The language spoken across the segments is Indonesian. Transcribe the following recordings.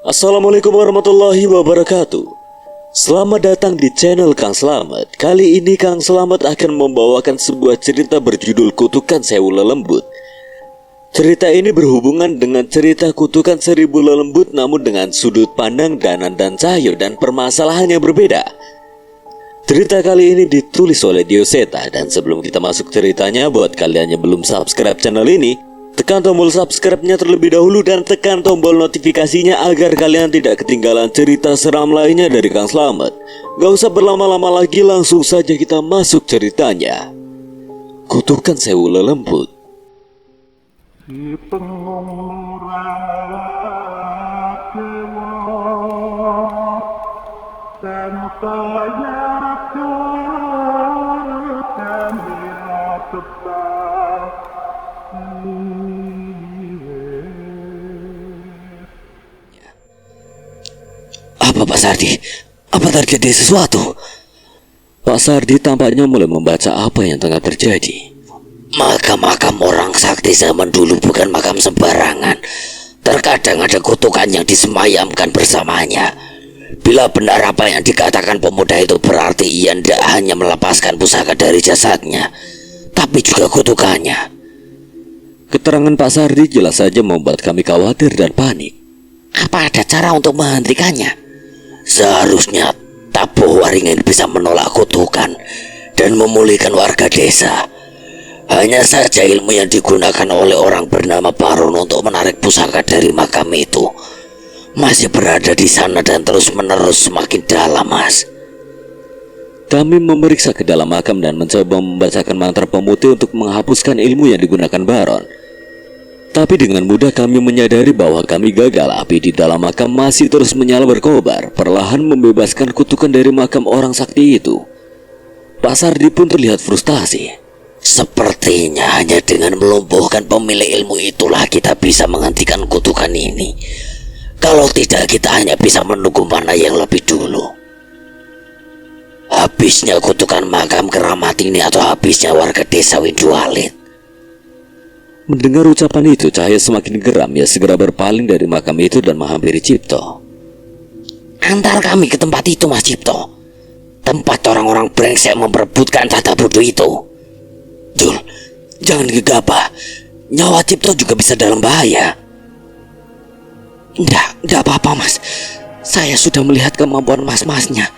Assalamualaikum warahmatullahi wabarakatuh. Selamat datang di channel Kang Slamet. Kali ini Kang Slamet akan membawakan sebuah cerita berjudul Kutukan Sewu Lelembut. Cerita ini berhubungan dengan cerita Kutukan Seribu Lelembut, namun dengan sudut pandang Danan dan Cahyo dan permasalahan yang berbeda. Cerita kali ini ditulis oleh Dioseta, dan sebelum kita masuk ceritanya, buat kalian yang belum subscribe channel ini, tekan tombol subscribe-nya terlebih dahulu dan tekan tombol notifikasinya agar kalian tidak ketinggalan cerita seram lainnya dari Kang Slamet. Gak usah berlama-lama lagi, langsung saja kita masuk ceritanya. Kutukan Sewu Lelembut. Si pengurang dewa dan saya dan bila tepat. Apa Pak Sardi? Apa terjadi sesuatu? Pak Sardi tampaknya mulai membaca apa yang tengah terjadi. Makam-makam orang sakti zaman dulu bukan makam sembarangan. Terkadang ada kutukan yang disemayamkan bersamanya. Bila benar apa yang dikatakan pemuda itu, berarti ia tidak hanya melepaskan pusaka dari jasadnya, tapi juga kutukannya. Keterangan Pak Sardi jelas saja membuat kami khawatir dan panik. Apa ada cara untuk menghentikannya? Seharusnya tabuh waringin bisa menolak kutukan dan memulihkan warga desa. Hanya saja ilmu yang digunakan oleh orang bernama Baron untuk menarik pusaka dari makam itu masih berada di sana dan terus-menerus semakin dalam, Mas. Kami memeriksa ke dalam makam dan mencoba membacakan mantra pemutih untuk menghapuskan ilmu yang digunakan Baron. Tapi dengan mudah kami menyadari bahwa kami gagal. Api di dalam makam masih terus menyala berkobar, perlahan membebaskan kutukan dari makam orang sakti itu. Pak Sardi pun terlihat frustasi. Sepertinya hanya dengan melumpuhkan pemilik ilmu itulah kita bisa menghentikan kutukan ini. Kalau tidak, kita hanya bisa menunggu mana yang lebih dulu. Habisnya kutukan makam keramat ini atau habisnya warga desa Windualit. Mendengar ucapan itu, Cahaya semakin geram. Ia segera berpaling dari makam itu dan menghampiri Cipto. Antar kami ke tempat itu, Mas Cipto. Tempat orang-orang brengsek memperebutkan tata bodoh itu. Jul, jangan gegabah. Nyawa Cipto juga bisa dalam bahaya. Enggak apa-apa, Mas. Saya sudah melihat kemampuan mas-masnya.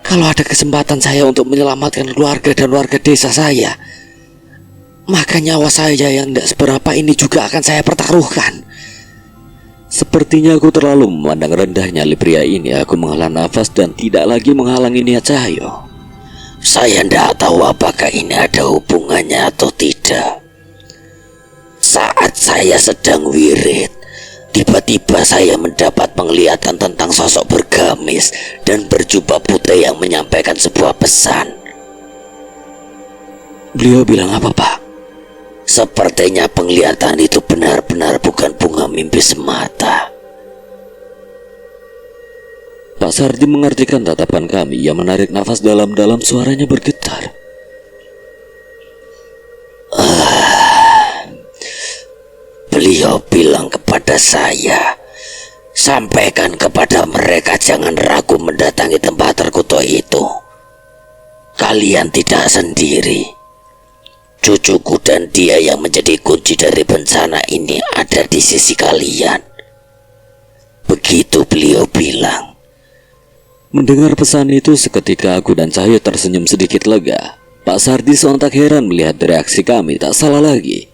Kalau ada kesempatan saya untuk menyelamatkan keluarga dan warga desa saya, maka nyawa saya yang tidak seberapa ini juga akan saya pertaruhkan. Sepertinya aku terlalu memandang rendahnya pria ini. Aku menghela nafas dan tidak lagi menghalangi niat Cahyo. Saya tidak tahu apakah ini ada hubungannya atau tidak. Saat saya sedang wirid, tiba-tiba saya mendapat penglihatan tentang sosok bergamis dan berjubah putih yang menyampaikan sebuah pesan. Beliau bilang apa, Pak? Sepertinya penglihatan itu benar-benar bukan bunga mimpi semata. Pak Sardi mengartikan tatapan kami. Ia menarik nafas dalam-dalam, suaranya bergetar. Beliau bilang kepada saya, sampaikan kepada mereka jangan ragu mendatangi tempat terkutuk itu. Kalian tidak sendiri. Cucuku dan dia yang menjadi kunci dari bencana ini ada di sisi kalian. Begitu beliau bilang. Mendengar pesan itu, seketika aku dan Cahyo tersenyum sedikit lega. Pak Sardi sontak heran melihat reaksi kami. Tak salah lagi,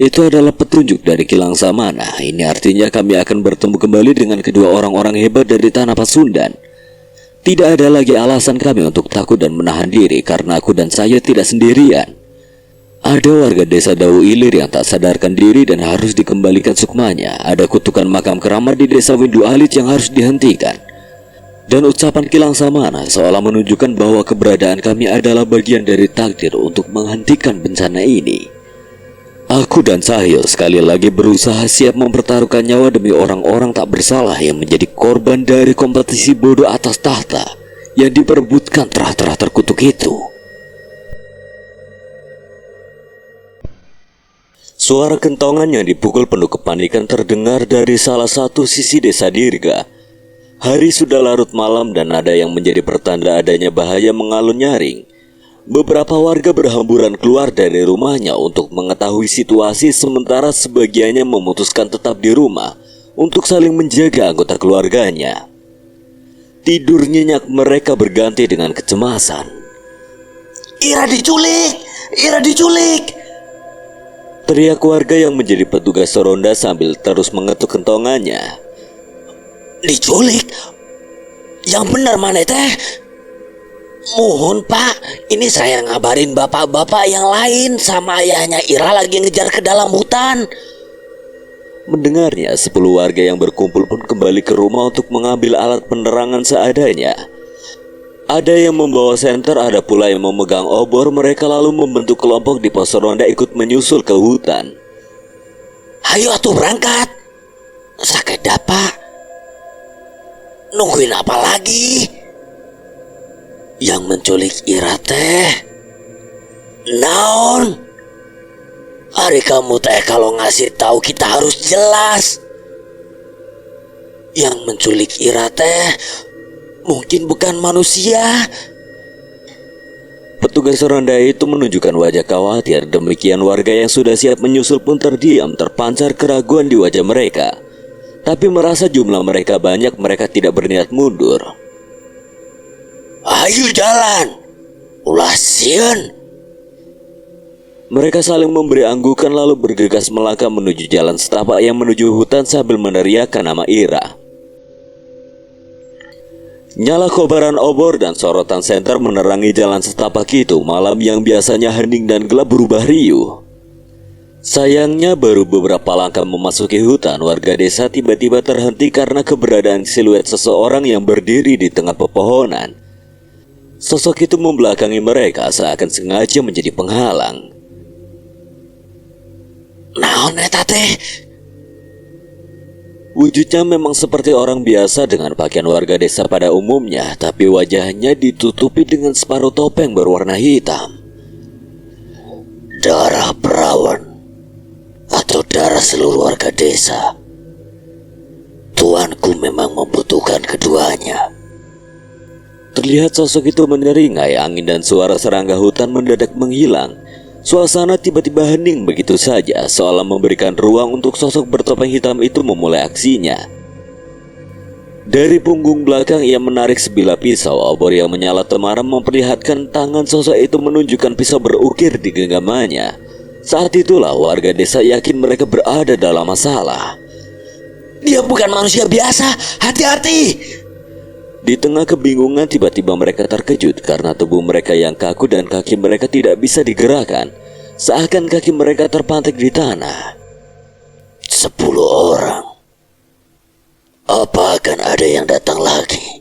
itu adalah petunjuk dari Kilang Samana. Ini artinya kami akan bertemu kembali dengan kedua orang-orang hebat dari tanah Pasundan. Tidak ada lagi alasan kami untuk takut dan menahan diri, karena aku dan saya tidak sendirian. Ada warga desa Dawu Ilir yang tak sadarkan diri dan harus dikembalikan sukmanya. Ada kutukan makam keramat di desa Windualit yang harus dihentikan. Dan ucapan Kilang Samana seolah menunjukkan bahwa keberadaan kami adalah bagian dari takdir untuk menghentikan bencana ini. Aku dan Cahyo sekali lagi berusaha siap mempertaruhkan nyawa demi orang-orang tak bersalah yang menjadi korban dari kompetisi bodoh atas tahta yang diperebutkan terah-terah terkutuk itu. Suara kentongan yang dipukul penuh kepanikan terdengar dari salah satu sisi desa Dirga. Hari sudah larut malam dan ada yang menjadi pertanda adanya bahaya mengalun nyaring. Beberapa warga berhamburan keluar dari rumahnya untuk mengetahui situasi, sementara sebagiannya memutuskan tetap di rumah untuk saling menjaga anggota keluarganya. Tidur nyenyak mereka berganti dengan kecemasan. "Ira diculik! Ira diculik!" teriak warga yang menjadi petugas ronda sambil terus mengetuk kentongannya. "Diculik? Yang benar mana teh? Mohon pak, ini saya ngabarin bapak-bapak yang lain sama ayahnya Ira lagi ngejar ke dalam hutan." Mendengarnya, 10 warga yang berkumpul pun kembali ke rumah untuk mengambil alat penerangan seadanya. Ada yang membawa senter, ada pula yang memegang obor. Mereka lalu membentuk kelompok di pos ronda ikut menyusul ke hutan. "Ayo atuh berangkat. Sakit pak. Nungguin apa lagi? Yang menculik Ira teh naon? Hari kamu teh kalau ngasih tahu kita harus jelas. Yang menculik Ira teh mungkin bukan manusia." Petugas ronda itu menunjukkan wajah khawatir. Demikian warga yang sudah siap menyusul pun terdiam, terpancar keraguan di wajah mereka. Tapi merasa jumlah mereka banyak, mereka tidak berniat mundur. "Ayo jalan, ulah sieun." Mereka saling memberi anggukan lalu bergegas melangkah menuju jalan setapak yang menuju hutan sambil meneriakkan nama Ira. Nyala kobaran obor dan sorotan senter menerangi jalan setapak itu. Malam yang biasanya hening dan gelap berubah riuh. Sayangnya baru beberapa langkah memasuki hutan, warga desa tiba-tiba terhenti karena keberadaan siluet seseorang yang berdiri di tengah pepohonan. Sosok itu membelakangi mereka seakan sengaja menjadi penghalang. "Naon eta teh?" Wujudnya memang seperti orang biasa dengan pakaian warga desa pada umumnya, tapi wajahnya ditutupi dengan separuh topeng berwarna hitam. "Darah perawan atau darah seluruh warga desa. Tuanku memang membutuhkan keduanya." Terlihat sosok itu menyeringai. Angin dan suara serangga hutan mendadak menghilang. Suasana tiba-tiba hening begitu saja, seolah memberikan ruang untuk sosok bertopeng hitam itu memulai aksinya. Dari punggung belakang ia menarik sebilah pisau. Obor yang menyala temaram memperlihatkan tangan sosok itu menunjukkan pisau berukir di genggamannya. Saat itulah warga desa yakin mereka berada dalam masalah. "Dia bukan manusia biasa, hati-hati!" Di tengah kebingungan, tiba-tiba mereka terkejut karena tubuh mereka yang kaku dan kaki mereka tidak bisa digerakkan, seakan kaki mereka terpantik di tanah. 10 orang. Apa akan ada yang datang lagi?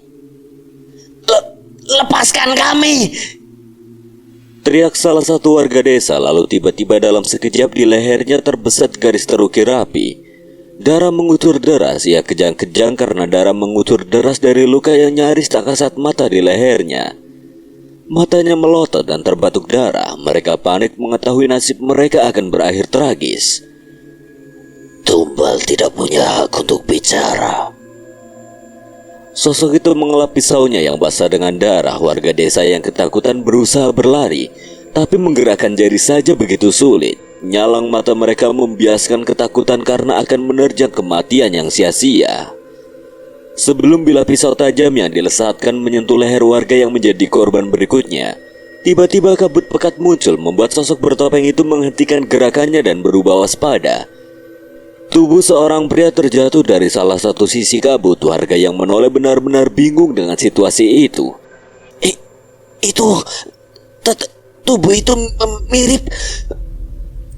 Lepaskan kami!" teriak salah satu warga desa. Lalu tiba-tiba dalam sekejap di lehernya terbeset garis terukir rapi. Darah mengucur deras. Ia kejang-kejang karena darah mengucur deras dari luka yang nyaris tak kasat mata di lehernya. Matanya melotot dan terbatuk darah. Mereka panik mengetahui nasib mereka akan berakhir tragis. "Tumbal tidak punya hak untuk bicara." Sosok itu mengelap pisaunya yang basah dengan darah. Warga desa yang ketakutan berusaha berlari, tapi menggerakkan jari saja begitu sulit. Nyalang mata mereka membiaskan ketakutan karena akan menerjang kematian yang sia-sia. Sebelum bilah pisau tajam yang dilesatkan menyentuh leher warga yang menjadi korban berikutnya, tiba-tiba kabut pekat muncul membuat sosok bertopeng itu menghentikan gerakannya dan berubah waspada. Tubuh seorang pria terjatuh dari salah satu sisi kabut. Warga yang menoleh benar-benar bingung dengan situasi itu. Tubuh itu mirip.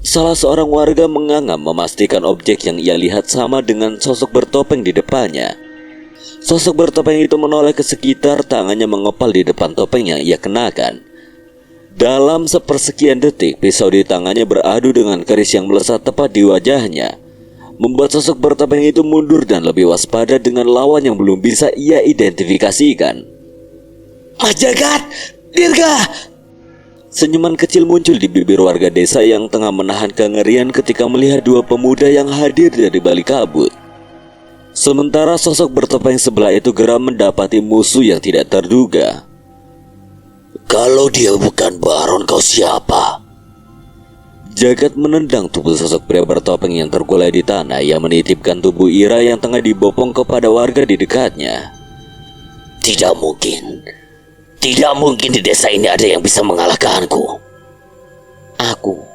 Salah seorang warga menganga memastikan objek yang ia lihat sama dengan sosok bertopeng di depannya. Sosok bertopeng itu menoleh ke sekitar, tangannya mengepal di depan topeng yang ia kenakan. Dalam sepersekian detik, pisau di tangannya beradu dengan keris yang melesat tepat di wajahnya, membuat sosok bertopeng itu mundur dan lebih waspada dengan lawan yang belum bisa ia identifikasikan. "Majagat, Dirga!" Senyuman kecil muncul di bibir warga desa yang tengah menahan kengerian ketika melihat dua pemuda yang hadir dari balik kabut. Sementara sosok bertopeng sebelah itu geram mendapati musuh yang tidak terduga. Kalau dia bukan Baron, kau siapa? Jagat menendang tubuh sosok pria bertopeng yang tergulai di tanah yang menitipkan tubuh Ira yang tengah dibopong kepada warga di dekatnya. Tidak mungkin. Tidak mungkin di desa ini ada yang bisa mengalahkanku. Aku.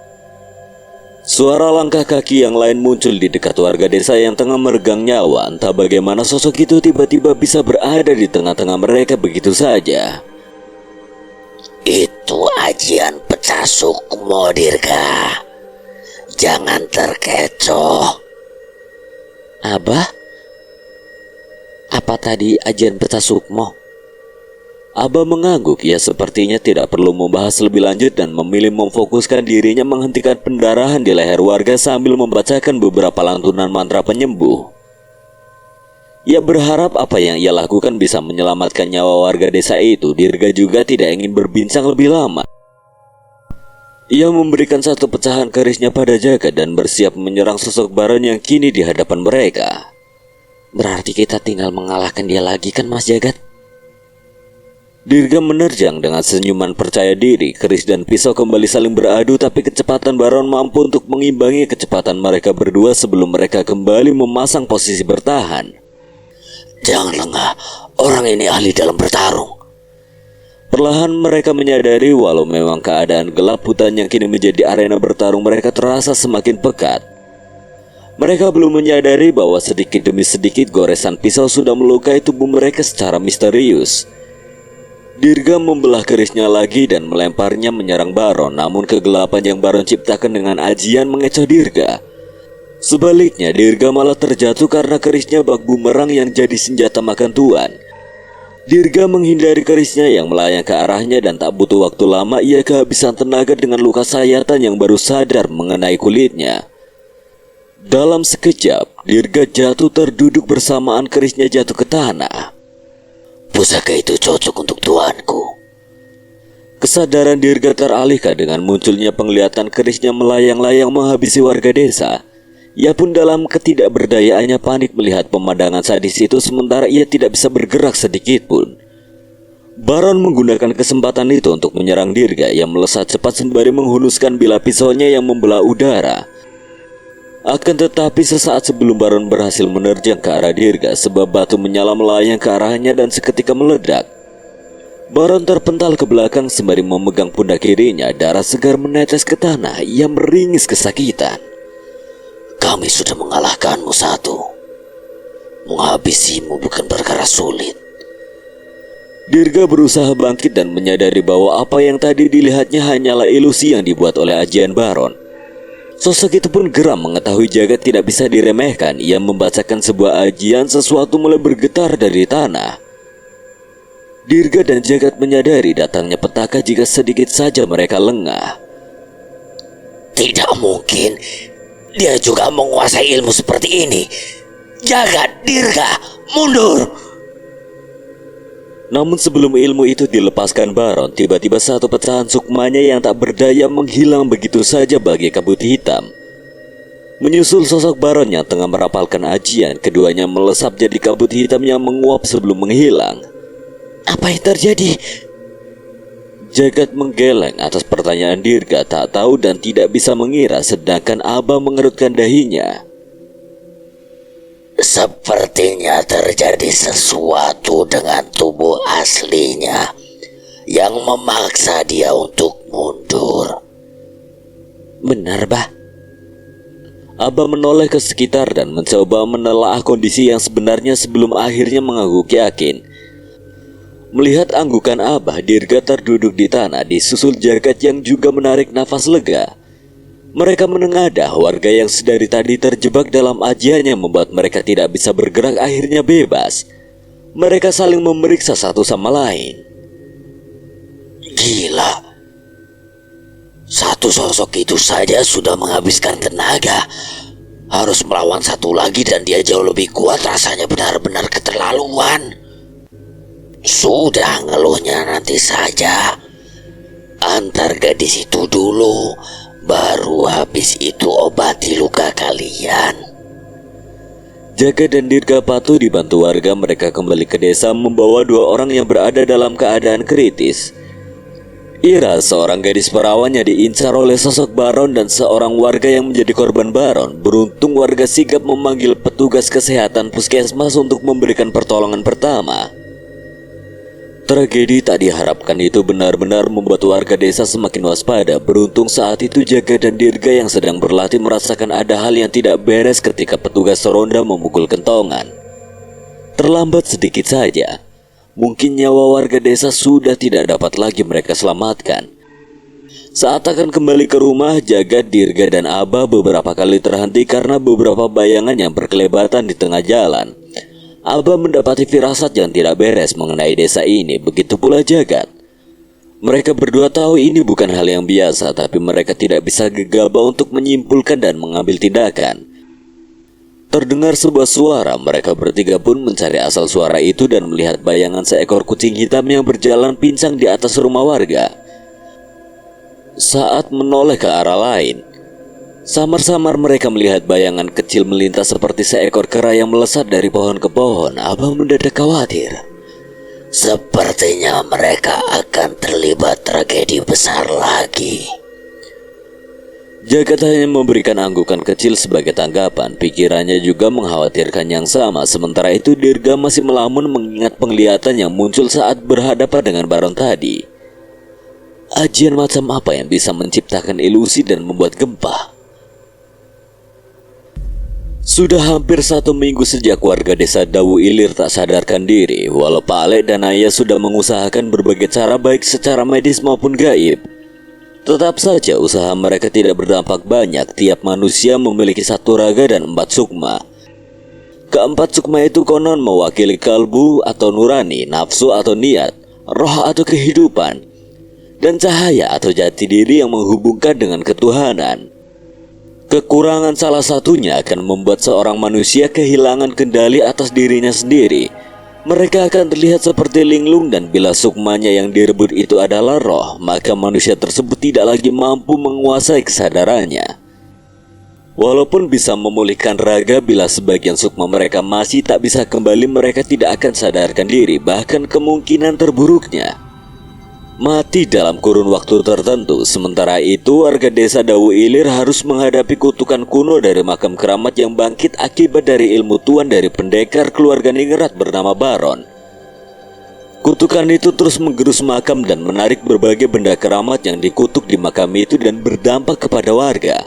Suara langkah kaki yang lain muncul di dekat warga desa yang tengah meregang nyawa. Entah bagaimana sosok itu tiba-tiba bisa berada di tengah-tengah mereka begitu saja. Itu ajian pecah sukmo, Dirga. Jangan terkecoh. Abah? Apa tadi ajian pecah sukmo? Abah mengangguk. Ia sepertinya tidak perlu membahas lebih lanjut dan memilih memfokuskan dirinya menghentikan pendarahan di leher warga sambil membacakan beberapa lantunan mantra penyembuh. Ia berharap apa yang ia lakukan bisa menyelamatkan nyawa warga desa itu. Dirga juga tidak ingin berbincang lebih lama. Ia memberikan satu pecahan kerisnya pada Jagat dan bersiap menyerang sosok Baron yang kini di hadapan mereka. Berarti kita tinggal mengalahkan dia lagi kan, Mas Jagat? Dirga menerjang dengan senyuman percaya diri. Keris dan pisau kembali saling beradu, tapi kecepatan Baron mampu untuk mengimbangi kecepatan mereka berdua sebelum mereka kembali memasang posisi bertahan. Jangan lengah, orang ini ahli dalam bertarung. Perlahan mereka menyadari walau memang keadaan gelap, hutan yang kini menjadi arena bertarung mereka terasa semakin pekat. Mereka belum menyadari bahwa sedikit demi sedikit goresan pisau sudah melukai tubuh mereka secara misterius. Dirga membelah kerisnya lagi dan melemparnya menyerang Baron, namun kegelapan yang Baron ciptakan dengan ajian mengecoh Dirga. Sebaliknya, Dirga malah terjatuh karena kerisnya bak bumerang yang jadi senjata makan tuan. Dirga menghindari kerisnya yang melayang ke arahnya dan tak butuh waktu lama ia kehabisan tenaga dengan luka sayatan yang baru sadar mengenai kulitnya. Dalam sekejap, Dirga jatuh terduduk bersamaan kerisnya jatuh ke tanah. Pusaka itu cocok untuk tuanku. Kesadaran Dirga teralihkan dengan munculnya penglihatan kerisnya melayang-layang menghabisi warga desa. Ia pun dalam ketidakberdayaannya panik melihat pemandangan sadis itu sementara ia tidak bisa bergerak sedikit pun. Baron menggunakan kesempatan itu untuk menyerang Dirga yang melesat cepat sembari menghunuskan bilah pisaunya yang membelah udara. Akan tetapi sesaat sebelum Baron berhasil menerjang ke arah Dirga, sebab batu menyala melayang ke arahnya dan seketika meledak. Baron terpental ke belakang sembari memegang pundak kirinya. Darah segar menetes ke tanah. Ia meringis kesakitan. Kami sudah mengalahkanmu satu. Menghabisimu bukan perkara sulit. Dirga berusaha bangkit dan menyadari bahwa apa yang tadi dilihatnya hanyalah ilusi yang dibuat oleh ajian Baron. Sosok itu pun geram mengetahui Jagat tidak bisa diremehkan. Ia membacakan sebuah ajian, sesuatu mulai bergetar dari tanah. Dirga dan Jagat menyadari datangnya petaka jika sedikit saja mereka lengah. Tidak mungkin. Dia juga menguasai ilmu seperti ini. Jagat, Dirga, mundur. Namun sebelum ilmu itu dilepaskan Baron, tiba-tiba satu pecahan sukmanya yang tak berdaya menghilang begitu saja bagai kabut hitam. Menyusul sosok Baron yang tengah merapalkan ajian, keduanya melesap jadi kabut hitam yang menguap sebelum menghilang. Apa yang terjadi? Jagat menggeleng atas pertanyaan Dirga, tak tahu dan tidak bisa mengira, sedangkan Abah mengerutkan dahinya. Sepertinya terjadi sesuatu dengan tubuh aslinya yang memaksa dia untuk mundur. Benar, Bah? Abah menoleh ke sekitar dan mencoba menelaah kondisi yang sebenarnya sebelum akhirnya mengangguk yakin. Melihat anggukan Abah, Dirga terduduk di tanah disusul Jagat yang juga menarik nafas lega. Mereka menengadah warga yang sedari tadi terjebak dalam ajian yang membuat mereka tidak bisa bergerak akhirnya bebas. Mereka saling memeriksa satu sama lain. Gila. Satu sosok itu saja sudah menghabiskan tenaga. Harus melawan satu lagi dan dia jauh lebih kuat, rasanya benar-benar keterlaluan. Sudah, ngeluhnya nanti saja. Antar gadis itu dulu. Baru habis itu obati luka kalian. Jaga dan Dirga patuh dibantu warga. Mereka kembali ke desa membawa 2 orang yang berada dalam keadaan kritis. Ira, seorang gadis perawan yang diincar oleh sosok Baron, dan seorang warga yang menjadi korban Baron. Beruntung warga sigap memanggil petugas kesehatan puskesmas untuk memberikan pertolongan pertama. Tragedi tak diharapkan itu benar-benar membuat warga desa semakin waspada. Beruntung saat itu Jaga dan Dirga yang sedang berlatih merasakan ada hal yang tidak beres ketika petugas ronda memukul kentongan. Terlambat sedikit saja, mungkin nyawa warga desa sudah tidak dapat lagi mereka selamatkan. Saat akan kembali ke rumah, Jaga, Dirga, dan Aba beberapa kali terhenti karena beberapa bayangan yang berkelebatan di tengah jalan. Aba mendapati firasat yang tidak beres mengenai desa ini, begitu pula Jagat. Mereka berdua tahu ini bukan hal yang biasa, tapi mereka tidak bisa gegabah untuk menyimpulkan dan mengambil tindakan. Terdengar sebuah suara, mereka bertiga pun mencari asal suara itu dan melihat bayangan seekor kucing hitam yang berjalan pincang di atas rumah warga. Saat menoleh ke arah lain, samar-samar mereka melihat bayangan kecil melintas seperti seekor kera yang melesat dari pohon ke pohon. Abah mendadak khawatir. Sepertinya mereka akan terlibat tragedi besar lagi. Jagat hanya memberikan anggukan kecil sebagai tanggapan. Pikirannya juga mengkhawatirkan yang sama. Sementara itu Dirga masih melamun mengingat penglihatan yang muncul saat berhadapan dengan Baron tadi. Ajian macam apa yang bisa menciptakan ilusi dan membuat gempa? Sudah hampir 1 minggu sejak warga desa Dawu Ilir tak sadarkan diri. Walau Pak Alek dan Ayah sudah mengusahakan berbagai cara baik secara medis maupun gaib, tetap saja usaha mereka tidak berdampak banyak. Tiap manusia memiliki 1 raga dan 4 sukma. Keempat sukma itu konon mewakili kalbu atau nurani, nafsu atau niat, roh atau kehidupan, dan cahaya atau jati diri yang menghubungkan dengan ketuhanan. Kekurangan salah satunya akan membuat seorang manusia kehilangan kendali atas dirinya sendiri. Mereka akan terlihat seperti linglung, dan bila sukmanya yang direbut itu adalah roh, maka manusia tersebut tidak lagi mampu menguasai kesadarannya. Walaupun bisa memulihkan raga, bila sebagian sukma mereka masih tak bisa kembali, mereka tidak akan sadarkan diri. Bahkan kemungkinan terburuknya mati dalam kurun waktu tertentu. Sementara itu warga desa Dawu Ilir harus menghadapi kutukan kuno dari makam keramat yang bangkit akibat dari ilmu tuan dari pendekar keluarga Ningrat bernama Baron. Kutukan itu terus menggerus makam dan menarik berbagai benda keramat yang dikutuk di makam itu dan berdampak kepada warga.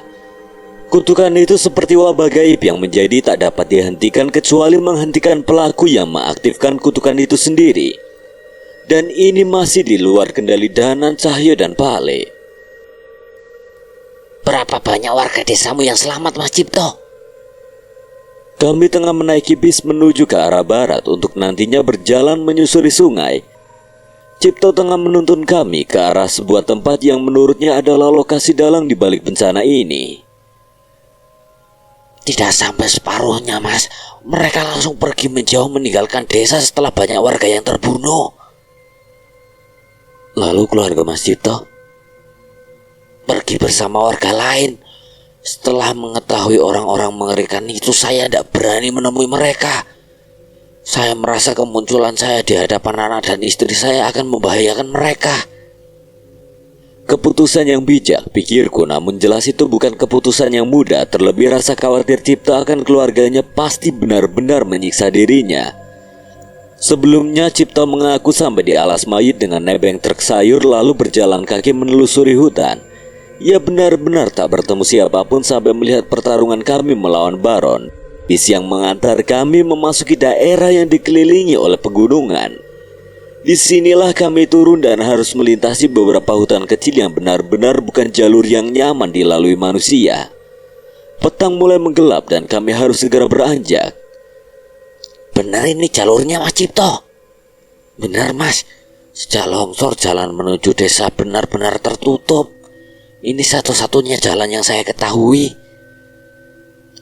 Kutukan itu seperti wabah gaib yang menjadi tak dapat dihentikan kecuali menghentikan pelaku yang mengaktifkan kutukan itu sendiri. Dan ini masih di luar kendali Danan, Cahyo, dan Pale. Berapa banyak warga desamu yang selamat, Mas Cipto? Kami tengah menaiki bis menuju ke arah barat untuk nantinya berjalan menyusuri sungai. Cipto tengah menuntun kami ke arah sebuah tempat yang menurutnya adalah lokasi dalang di balik bencana ini. Tidak sampai separuhnya, Mas. Mereka langsung pergi menjauh meninggalkan desa setelah banyak warga yang terbunuh. Lalu keluarga Mas Cipto pergi bersama warga lain. Setelah mengetahui orang-orang mengerikan itu, saya tidak berani menemui mereka. Saya merasa kemunculan saya di hadapan anak dan istri saya akan membahayakan mereka. Keputusan yang bijak, pikirku, namun jelas itu bukan keputusan yang mudah. Terlebih rasa khawatir Cipto akan keluarganya pasti benar-benar menyiksa dirinya. Sebelumnya Cipto mengaku sampai di alas mayit dengan nebeng truk sayur lalu berjalan kaki menelusuri hutan. Ia benar-benar tak bertemu siapapun sampai melihat pertarungan kami melawan Baron. Bis yang mengantar kami memasuki daerah yang dikelilingi oleh pegunungan. Disinilah kami turun dan harus melintasi beberapa hutan kecil yang benar-benar bukan jalur yang nyaman dilalui manusia. Petang mulai menggelap dan kami harus segera beranjak. Benar ini jalurnya, Mas Cipto? Benar, Mas. Sejak longsor jalan menuju desa benar-benar tertutup. Ini satu-satunya jalan yang saya ketahui.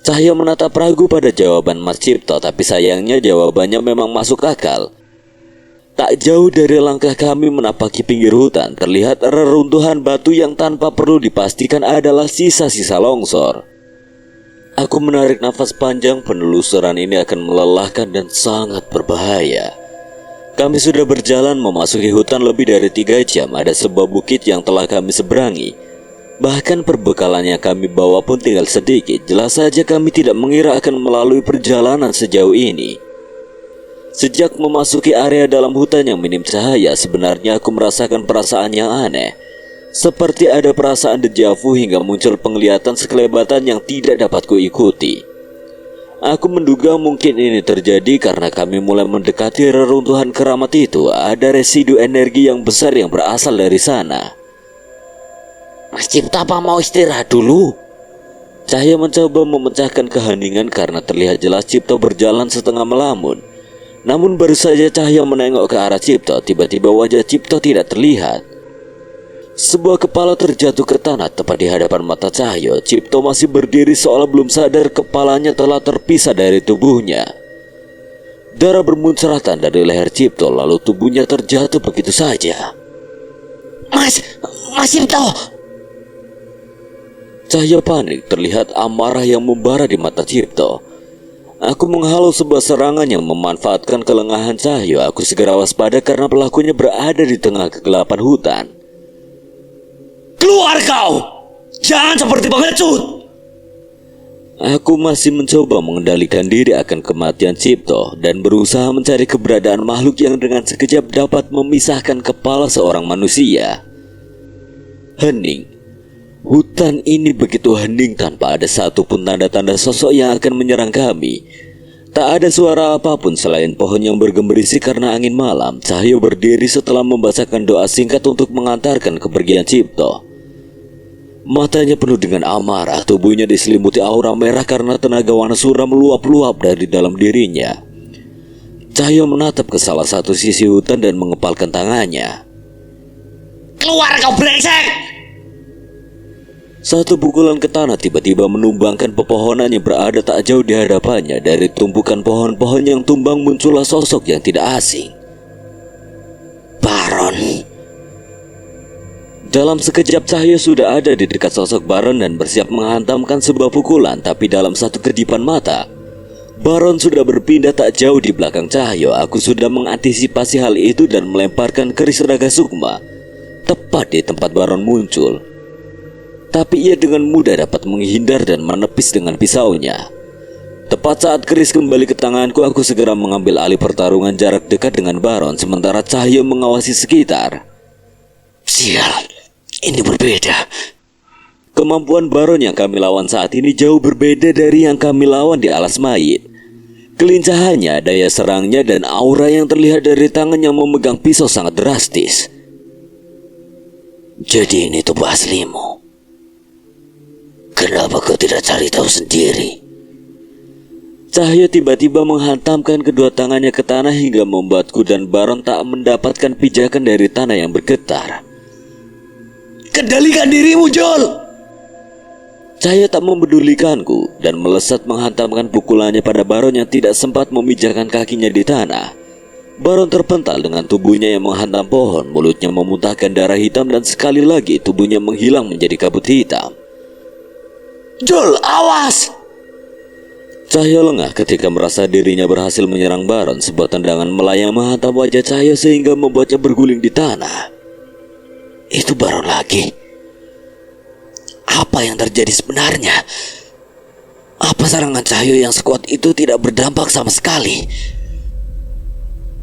Cahyo menatap ragu pada jawaban Mas Cipto, tapi sayangnya jawabannya memang masuk akal. Tak jauh dari langkah kami menapaki pinggir hutan, terlihat reruntuhan batu yang tanpa perlu dipastikan adalah sisa-sisa longsor. Aku menarik nafas panjang. Penelusuran ini akan melelahkan dan sangat berbahaya. Kami sudah berjalan memasuki hutan lebih dari 3 jam. Ada sebuah bukit yang telah kami seberangi. Bahkan perbekalan yang kami bawa pun tinggal sedikit. Jelas saja kami tidak mengira akan melalui perjalanan sejauh ini. Sejak memasuki area dalam hutan yang minim cahaya, sebenarnya aku merasakan perasaan yang aneh. Seperti ada perasaan dejavu hingga muncul penglihatan sekelebatan yang tidak dapat kuikuti. Aku menduga mungkin ini terjadi karena kami mulai mendekati reruntuhan keramat itu. Ada residu energi yang besar yang berasal dari sana. Mas Cipto, apa mau istirahat dulu? Cahya mencoba memecahkan keheningan karena terlihat jelas Cipto berjalan setengah melamun. Namun baru saja Cahya menengok ke arah Cipto, tiba-tiba wajah Cipto tidak terlihat. Sebuah kepala terjatuh ke tanah tepat di hadapan mata Cahyo. Cipto masih berdiri seolah belum sadar kepalanya telah terpisah dari tubuhnya. Darah bermuncratan dari leher Cipto, lalu tubuhnya terjatuh begitu saja. Mas Cipto! Cahyo panik, terlihat amarah yang membara di mata Cipto. Aku menghalau sebuah serangan yang memanfaatkan kelengahan Cahyo. Aku segera waspada karena pelakunya berada di tengah kegelapan hutan. Keluar kau! Jangan seperti pengecut! Aku masih mencoba mengendalikan diri akan kematian Cipto dan berusaha mencari keberadaan makhluk yang dengan sekejap dapat memisahkan kepala seorang manusia. Hening. Hutan ini begitu hening tanpa ada satupun tanda-tanda sosok yang akan menyerang kami. Tak ada suara apapun selain pohon yang bergemerisi karena angin malam. Cahyo berdiri setelah membacakan doa singkat untuk mengantarkan kepergian Cipto. Matanya penuh dengan amarah, tubuhnya diselimuti aura merah karena tenaga warna suram meluap-luap dari dalam dirinya. Cahyo menatap ke salah satu sisi hutan dan mengepalkan tangannya. Keluar kau brengsek! Satu pukulan ke tanah tiba-tiba menumbangkan pepohonan yang berada tak jauh di hadapannya. Dari tumpukan pohon-pohon yang tumbang muncullah sosok yang tidak asing. Baron. Dalam sekejap Cahyo sudah ada di dekat sosok Baron dan bersiap menghantamkan sebuah pukulan. Tapi dalam satu kedipan mata, Baron sudah berpindah tak jauh di belakang Cahyo. Aku sudah mengantisipasi hal itu dan melemparkan keris Naga Sukma tepat di tempat Baron muncul. Tapi ia dengan mudah dapat menghindar dan menepis dengan pisaunya. Tepat saat keris kembali ke tanganku, aku segera mengambil alih pertarungan jarak dekat dengan Baron, sementara Cahyo mengawasi sekitar. Sial, ini berbeda. Kemampuan Baron yang kami lawan saat ini jauh berbeda dari yang kami lawan di alas mayit. Kelincahannya, daya serangnya, dan aura yang terlihat dari tangan yang memegang pisau sangat drastis. Jadi ini tubuh aslimu. Kenapa kau tidak cari tahu sendiri? Cahyo tiba-tiba menghantamkan kedua tangannya ke tanah hingga membuatku dan Baron tak mendapatkan pijakan dari tanah yang bergetar. Kendalikan dirimu, Jol! Cahyo tak mempedulikanku dan melesat menghantamkan pukulannya pada Baron yang tidak sempat memijakkan kakinya di tanah. Baron terpental dengan tubuhnya yang menghantam pohon, mulutnya memuntahkan darah hitam dan sekali lagi tubuhnya menghilang menjadi kabut hitam. Jol, awas! Cahyo lengah ketika merasa dirinya berhasil menyerang Baron. Sebuah tendangan melayang menghantam wajah Cahyo sehingga membuatnya berguling di tanah. Itu Baron lagi. Apa yang terjadi sebenarnya? Apa serangan Cahyo yang sekuat itu tidak berdampak sama sekali?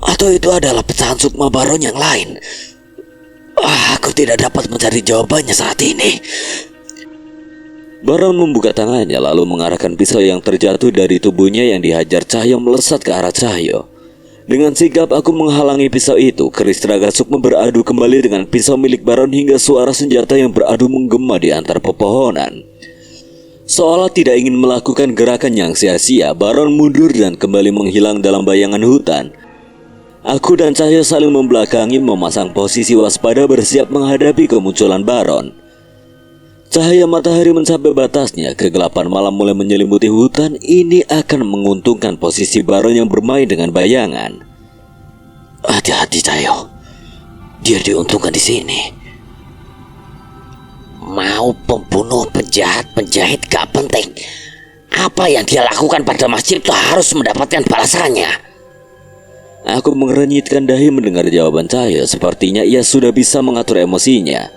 Atau itu adalah pecahan sukma Baron yang lain? Aku tidak dapat mencari jawabannya saat ini. Baron membuka tangannya lalu mengarahkan pisau yang terjatuh dari tubuhnya yang dihajar Cahyo melesat ke arah Cahyo. Dengan sigap aku menghalangi pisau itu. Keris Naga Sukma beradu kembali dengan pisau milik Baron hingga suara senjata yang beradu menggema di antara pepohonan. Seolah tidak ingin melakukan gerakan yang sia-sia, Baron mundur dan kembali menghilang dalam bayangan hutan. Aku dan Cahyo saling membelakangi, memasang posisi waspada bersiap menghadapi kemunculan Baron. Cahaya matahari mencapai batasnya, kegelapan malam mulai menyelimuti hutan. Ini akan menguntungkan posisi Baron yang bermain dengan bayangan. Hati-hati, Cahyo. Dia diuntungkan di sini. Mau pembunuh, penjahat, penjahit gak penting. Apa yang dia lakukan pada Mas Cipto harus mendapatkan balasannya. Aku mengernyitkan dahi mendengar jawaban Cahyo. Sepertinya ia sudah bisa mengatur emosinya.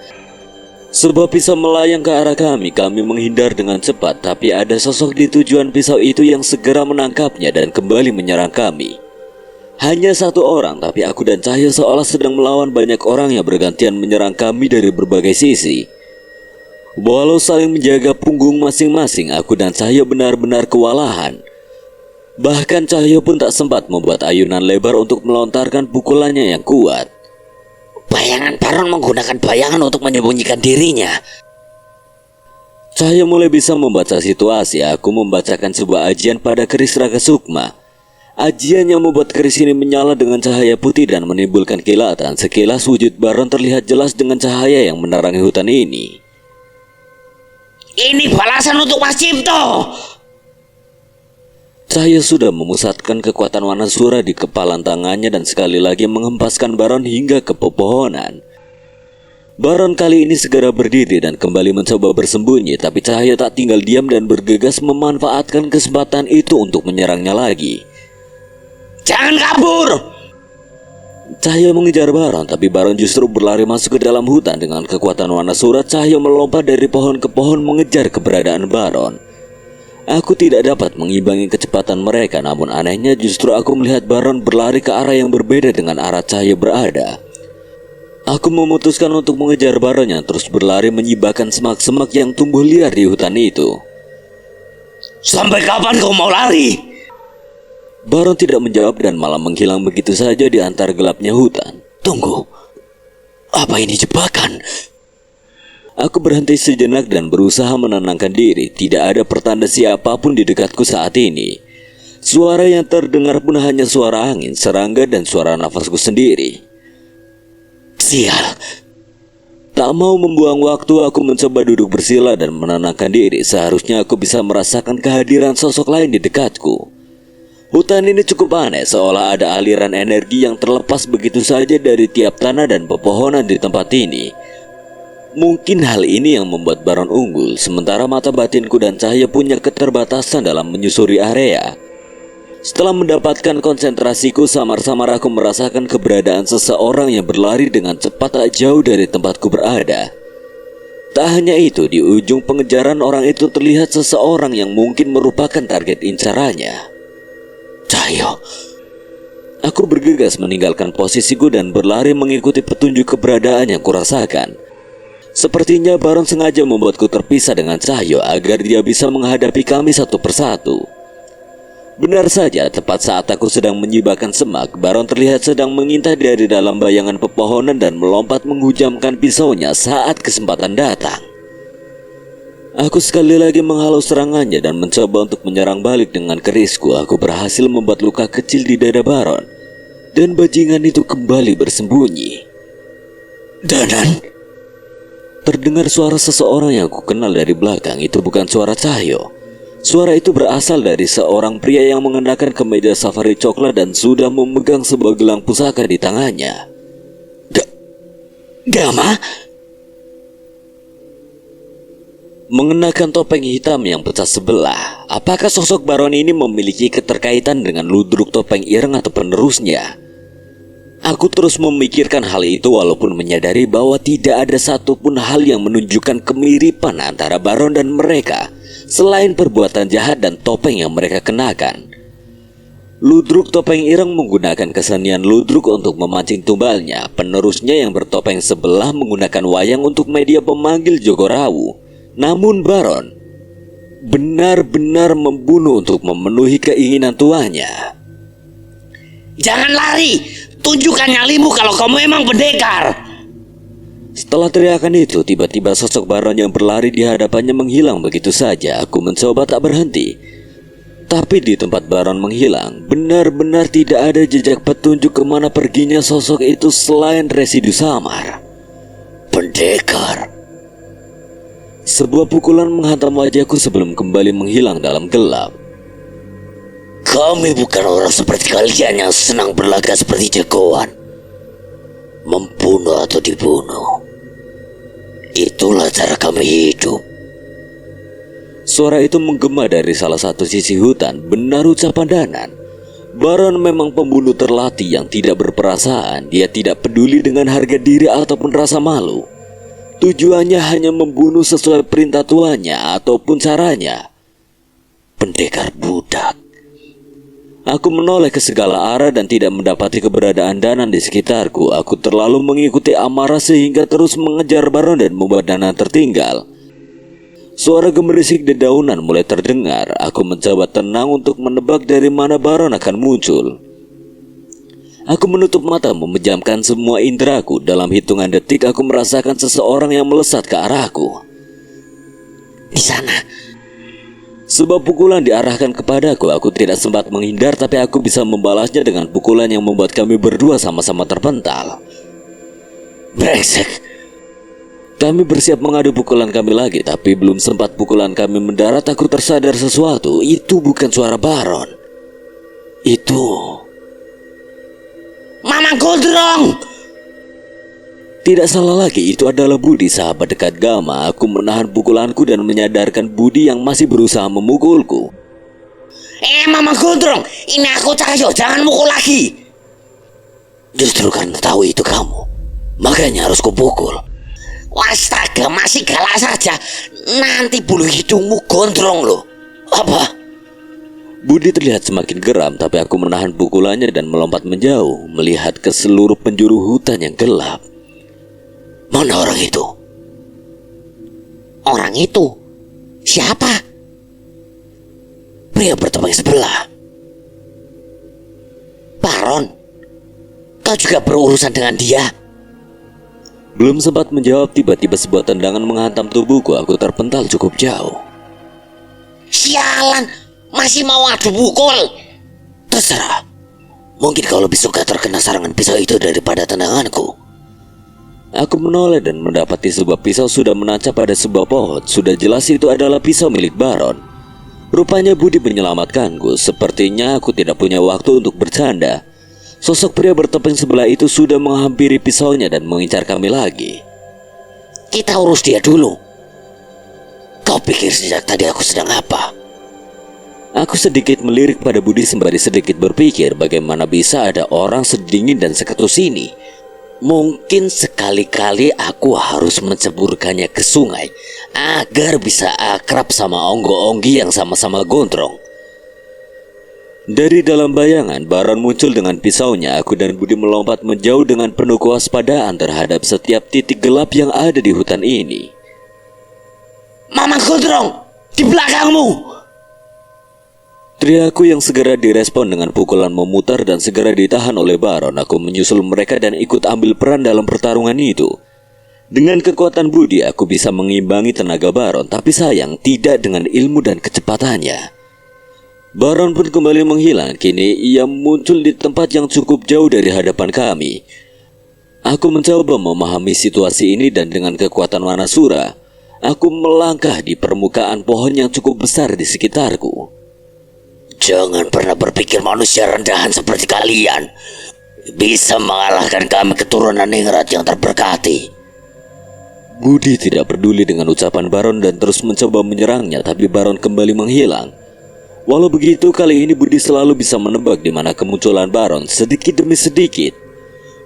Sebuah pisau melayang ke arah kami. Kami menghindar dengan cepat, tapi ada sosok di tujuan pisau itu yang segera menangkapnya dan kembali menyerang kami. Hanya satu orang, tapi aku dan Cahyo seolah sedang melawan banyak orang yang bergantian menyerang kami dari berbagai sisi. Walau saling menjaga punggung masing-masing, aku dan Cahyo benar-benar kewalahan. Bahkan Cahyo pun tak sempat membuat ayunan lebar untuk melontarkan pukulannya yang kuat. Bayangan Baron menggunakan bayangan untuk menyembunyikan dirinya. Cahyo mulai bisa membaca situasi. Aku membacakan sebuah ajian pada keris Raga Sukma. Ajian yang membuat keris ini menyala dengan cahaya putih dan menimbulkan kilatan. Sekilas wujud Baron terlihat jelas dengan cahaya yang menerangi hutan ini. Ini balasan untuk Mas Cipto. Cahyo sudah memusatkan kekuatan warna sura di kepalan tangannya dan sekali lagi menghempaskan Baron hingga ke pepohonan. Baron kali ini segera berdiri dan kembali mencoba bersembunyi, tapi Cahyo tak tinggal diam dan bergegas memanfaatkan kesempatan itu untuk menyerangnya lagi. Jangan kabur! Cahyo mengejar Baron, tapi Baron justru berlari masuk ke dalam hutan. Dengan kekuatan warna sura, Cahyo melompat dari pohon ke pohon mengejar keberadaan Baron. Aku tidak dapat mengimbangi kecepatan mereka, namun anehnya justru aku melihat Baron berlari ke arah yang berbeda dengan arah Cahyo berada. Aku memutuskan untuk mengejar Baron yang terus berlari menyibakkan semak-semak yang tumbuh liar di hutan itu. Sampai kapan kau mau lari? Baron tidak menjawab dan malah menghilang begitu saja di antara gelapnya hutan. Tunggu, apa ini jebakan? Aku berhenti sejenak dan berusaha menenangkan diri. Tidak ada pertanda siapapun di dekatku saat ini. Suara yang terdengar pun hanya suara angin, serangga dan suara nafasku sendiri. Sial. Tak mau membuang waktu, aku mencoba duduk bersila dan menenangkan diri. Seharusnya aku bisa merasakan kehadiran sosok lain di dekatku. Hutan ini cukup aneh, seolah ada aliran energi yang terlepas begitu saja dari tiap tanah dan pepohonan di tempat ini. Mungkin hal ini yang membuat Baron unggul, sementara mata batinku dan Cahyo punya keterbatasan dalam menyusuri area. Setelah mendapatkan konsentrasiku, samar-samar aku merasakan keberadaan seseorang yang berlari dengan cepat tak jauh dari tempatku berada. Tak hanya itu, di ujung pengejaran orang itu terlihat seseorang yang mungkin merupakan target incarannya. Cahyo. Aku bergegas meninggalkan posisiku dan berlari mengikuti petunjuk keberadaan yang kurasakan. Sepertinya Baron sengaja membuatku terpisah dengan Cahyo agar dia bisa menghadapi kami satu persatu. Benar saja, tepat saat aku sedang menyibakkan semak, Baron terlihat sedang mengintai dari dalam bayangan pepohonan dan melompat menghujamkan pisaunya saat kesempatan datang. Aku sekali lagi menghalau serangannya dan mencoba untuk menyerang balik dengan kerisku. Aku berhasil membuat luka kecil di dada Baron, dan bajingan itu kembali bersembunyi. Danan. Terdengar suara seseorang yang aku kenal dari belakang. Itu bukan suara Cahyo. Suara itu berasal dari seorang pria yang mengenakan kemeja safari coklat dan sudah memegang sebuah gelang pusaka di tangannya. Gama? Mengenakan topeng hitam yang pecah sebelah. Apakah sosok Baron ini memiliki keterkaitan dengan ludruk topeng ireng atau penerusnya? Aku terus memikirkan hal itu walaupun menyadari bahwa tidak ada satupun hal yang menunjukkan kemiripan antara Baron dan mereka selain perbuatan jahat dan topeng yang mereka kenakan. Ludruk topeng ireng menggunakan kesenian ludruk untuk memancing tumbalnya. Penerusnya yang bertopeng sebelah menggunakan wayang untuk media pemanggil Jogorawu. Namun Baron benar-benar membunuh untuk memenuhi keinginan tuannya. Jangan lari, tunjukkan nyalimu kalau kamu memang pendekar. Setelah teriakan itu, tiba-tiba sosok Baron yang berlari di hadapannya menghilang begitu saja. Aku mencoba tak berhenti, tapi di tempat Baron menghilang, benar-benar tidak ada jejak petunjuk kemana perginya sosok itu selain residu samar. Pendekar. Sebuah pukulan menghantam wajahku sebelum kembali menghilang dalam gelap. Kami bukan orang seperti kalian yang senang berlaga seperti jagoan, membunuh atau dibunuh. Itulah cara kami hidup. Suara itu menggema dari salah satu sisi hutan. Benar ucapan Danan. Baron memang pembunuh terlatih yang tidak berperasaan. Dia tidak peduli dengan harga diri ataupun rasa malu. Tujuannya hanya membunuh sesuai perintah tuannya ataupun caranya. Pendekar budak. Aku menoleh ke segala arah dan tidak mendapati keberadaan Danan di sekitarku. Aku terlalu mengikuti amarah sehingga terus mengejar Baron dan membuat Danan tertinggal. Suara gemerisik dedaunan mulai terdengar. Aku mencoba tenang untuk menebak dari mana Baron akan muncul. Aku menutup mata memejamkan semua indraku. Dalam hitungan detik aku merasakan seseorang yang melesat ke arahku. Di sana. Sebab pukulan diarahkan kepadaku, aku tidak sempat menghindar, tapi aku bisa membalasnya dengan pukulan yang membuat kami berdua sama-sama terpental. Brengsek. Kami bersiap mengadu pukulan kami lagi, tapi belum sempat pukulan kami mendarat, aku tersadar sesuatu. Itu bukan suara Baron. Itu Mamang Gondrong. tidak salah lagi, itu adalah Budi, sahabat dekat Gama. Aku menahan pukulanku dan menyadarkan Budi yang masih berusaha memukulku. Mamang Gondrong, ini aku Cahyo, jangan mukul lagi. Justru karena tahu itu kamu, makanya harus kupukul. Astaga, masih galak saja. Nanti bulu hidungmu gondrong loh. Apa? Budi terlihat semakin geram, tapi aku menahan pukulannya dan melompat menjauh, melihat ke seluruh penjuru hutan yang gelap. Mana orang itu? Orang itu? Siapa? Pria bertopeng sebelah. Baron, kau juga berurusan dengan dia? Belum sempat menjawab, tiba-tiba sebuah tendangan menghantam tubuhku. Aku terpental cukup jauh. Sialan, masih mau adu pukul? Terserah. Mungkin kau lebih suka terkena serangan pisau itu daripada tendanganku. Aku menoleh dan mendapati sebuah pisau sudah menancap pada sebuah pohon. Sudah jelas itu adalah pisau milik Baron. Rupanya Budi menyelamatkanku. Sepertinya aku tidak punya waktu untuk bercanda. Sosok pria bertopeng sebelah itu sudah menghampiri pisaunya dan mengincar kami lagi. Kita urus dia dulu. Kau pikir sejak tadi aku sedang apa? Aku sedikit melirik pada Budi sembari sedikit berpikir bagaimana bisa ada orang sedingin dan seketus ini. Mungkin sekali-kali aku harus menceburkannya ke sungai agar bisa akrab sama onggo-onggi yang sama-sama gondrong. Dari dalam bayangan, Baron muncul dengan pisaunya. Aku dan Budi melompat menjauh dengan penuh kewaspadaan terhadap setiap titik gelap yang ada di hutan ini. Mamang Gondrong, di belakangmu! Teriakku yang segera direspon dengan pukulan memutar dan segera ditahan oleh Baron. Aku menyusul mereka dan ikut ambil peran dalam pertarungan itu. Dengan kekuatan Budi, aku bisa mengimbangi tenaga Baron, tapi sayang tidak dengan ilmu dan kecepatannya. Baron pun kembali menghilang. Kini ia muncul di tempat yang cukup jauh dari hadapan kami. Aku mencoba memahami situasi ini dan dengan kekuatan Manasura, aku melangkah di permukaan pohon yang cukup besar di sekitarku. Jangan pernah berpikir manusia rendahan seperti kalian bisa mengalahkan kami keturunan Ningrat yang terberkati. Budi tidak peduli dengan ucapan Baron dan terus mencoba menyerangnya, tapi Baron kembali menghilang. Walau begitu, kali ini Budi selalu bisa menebak di mana kemunculan Baron sedikit demi sedikit.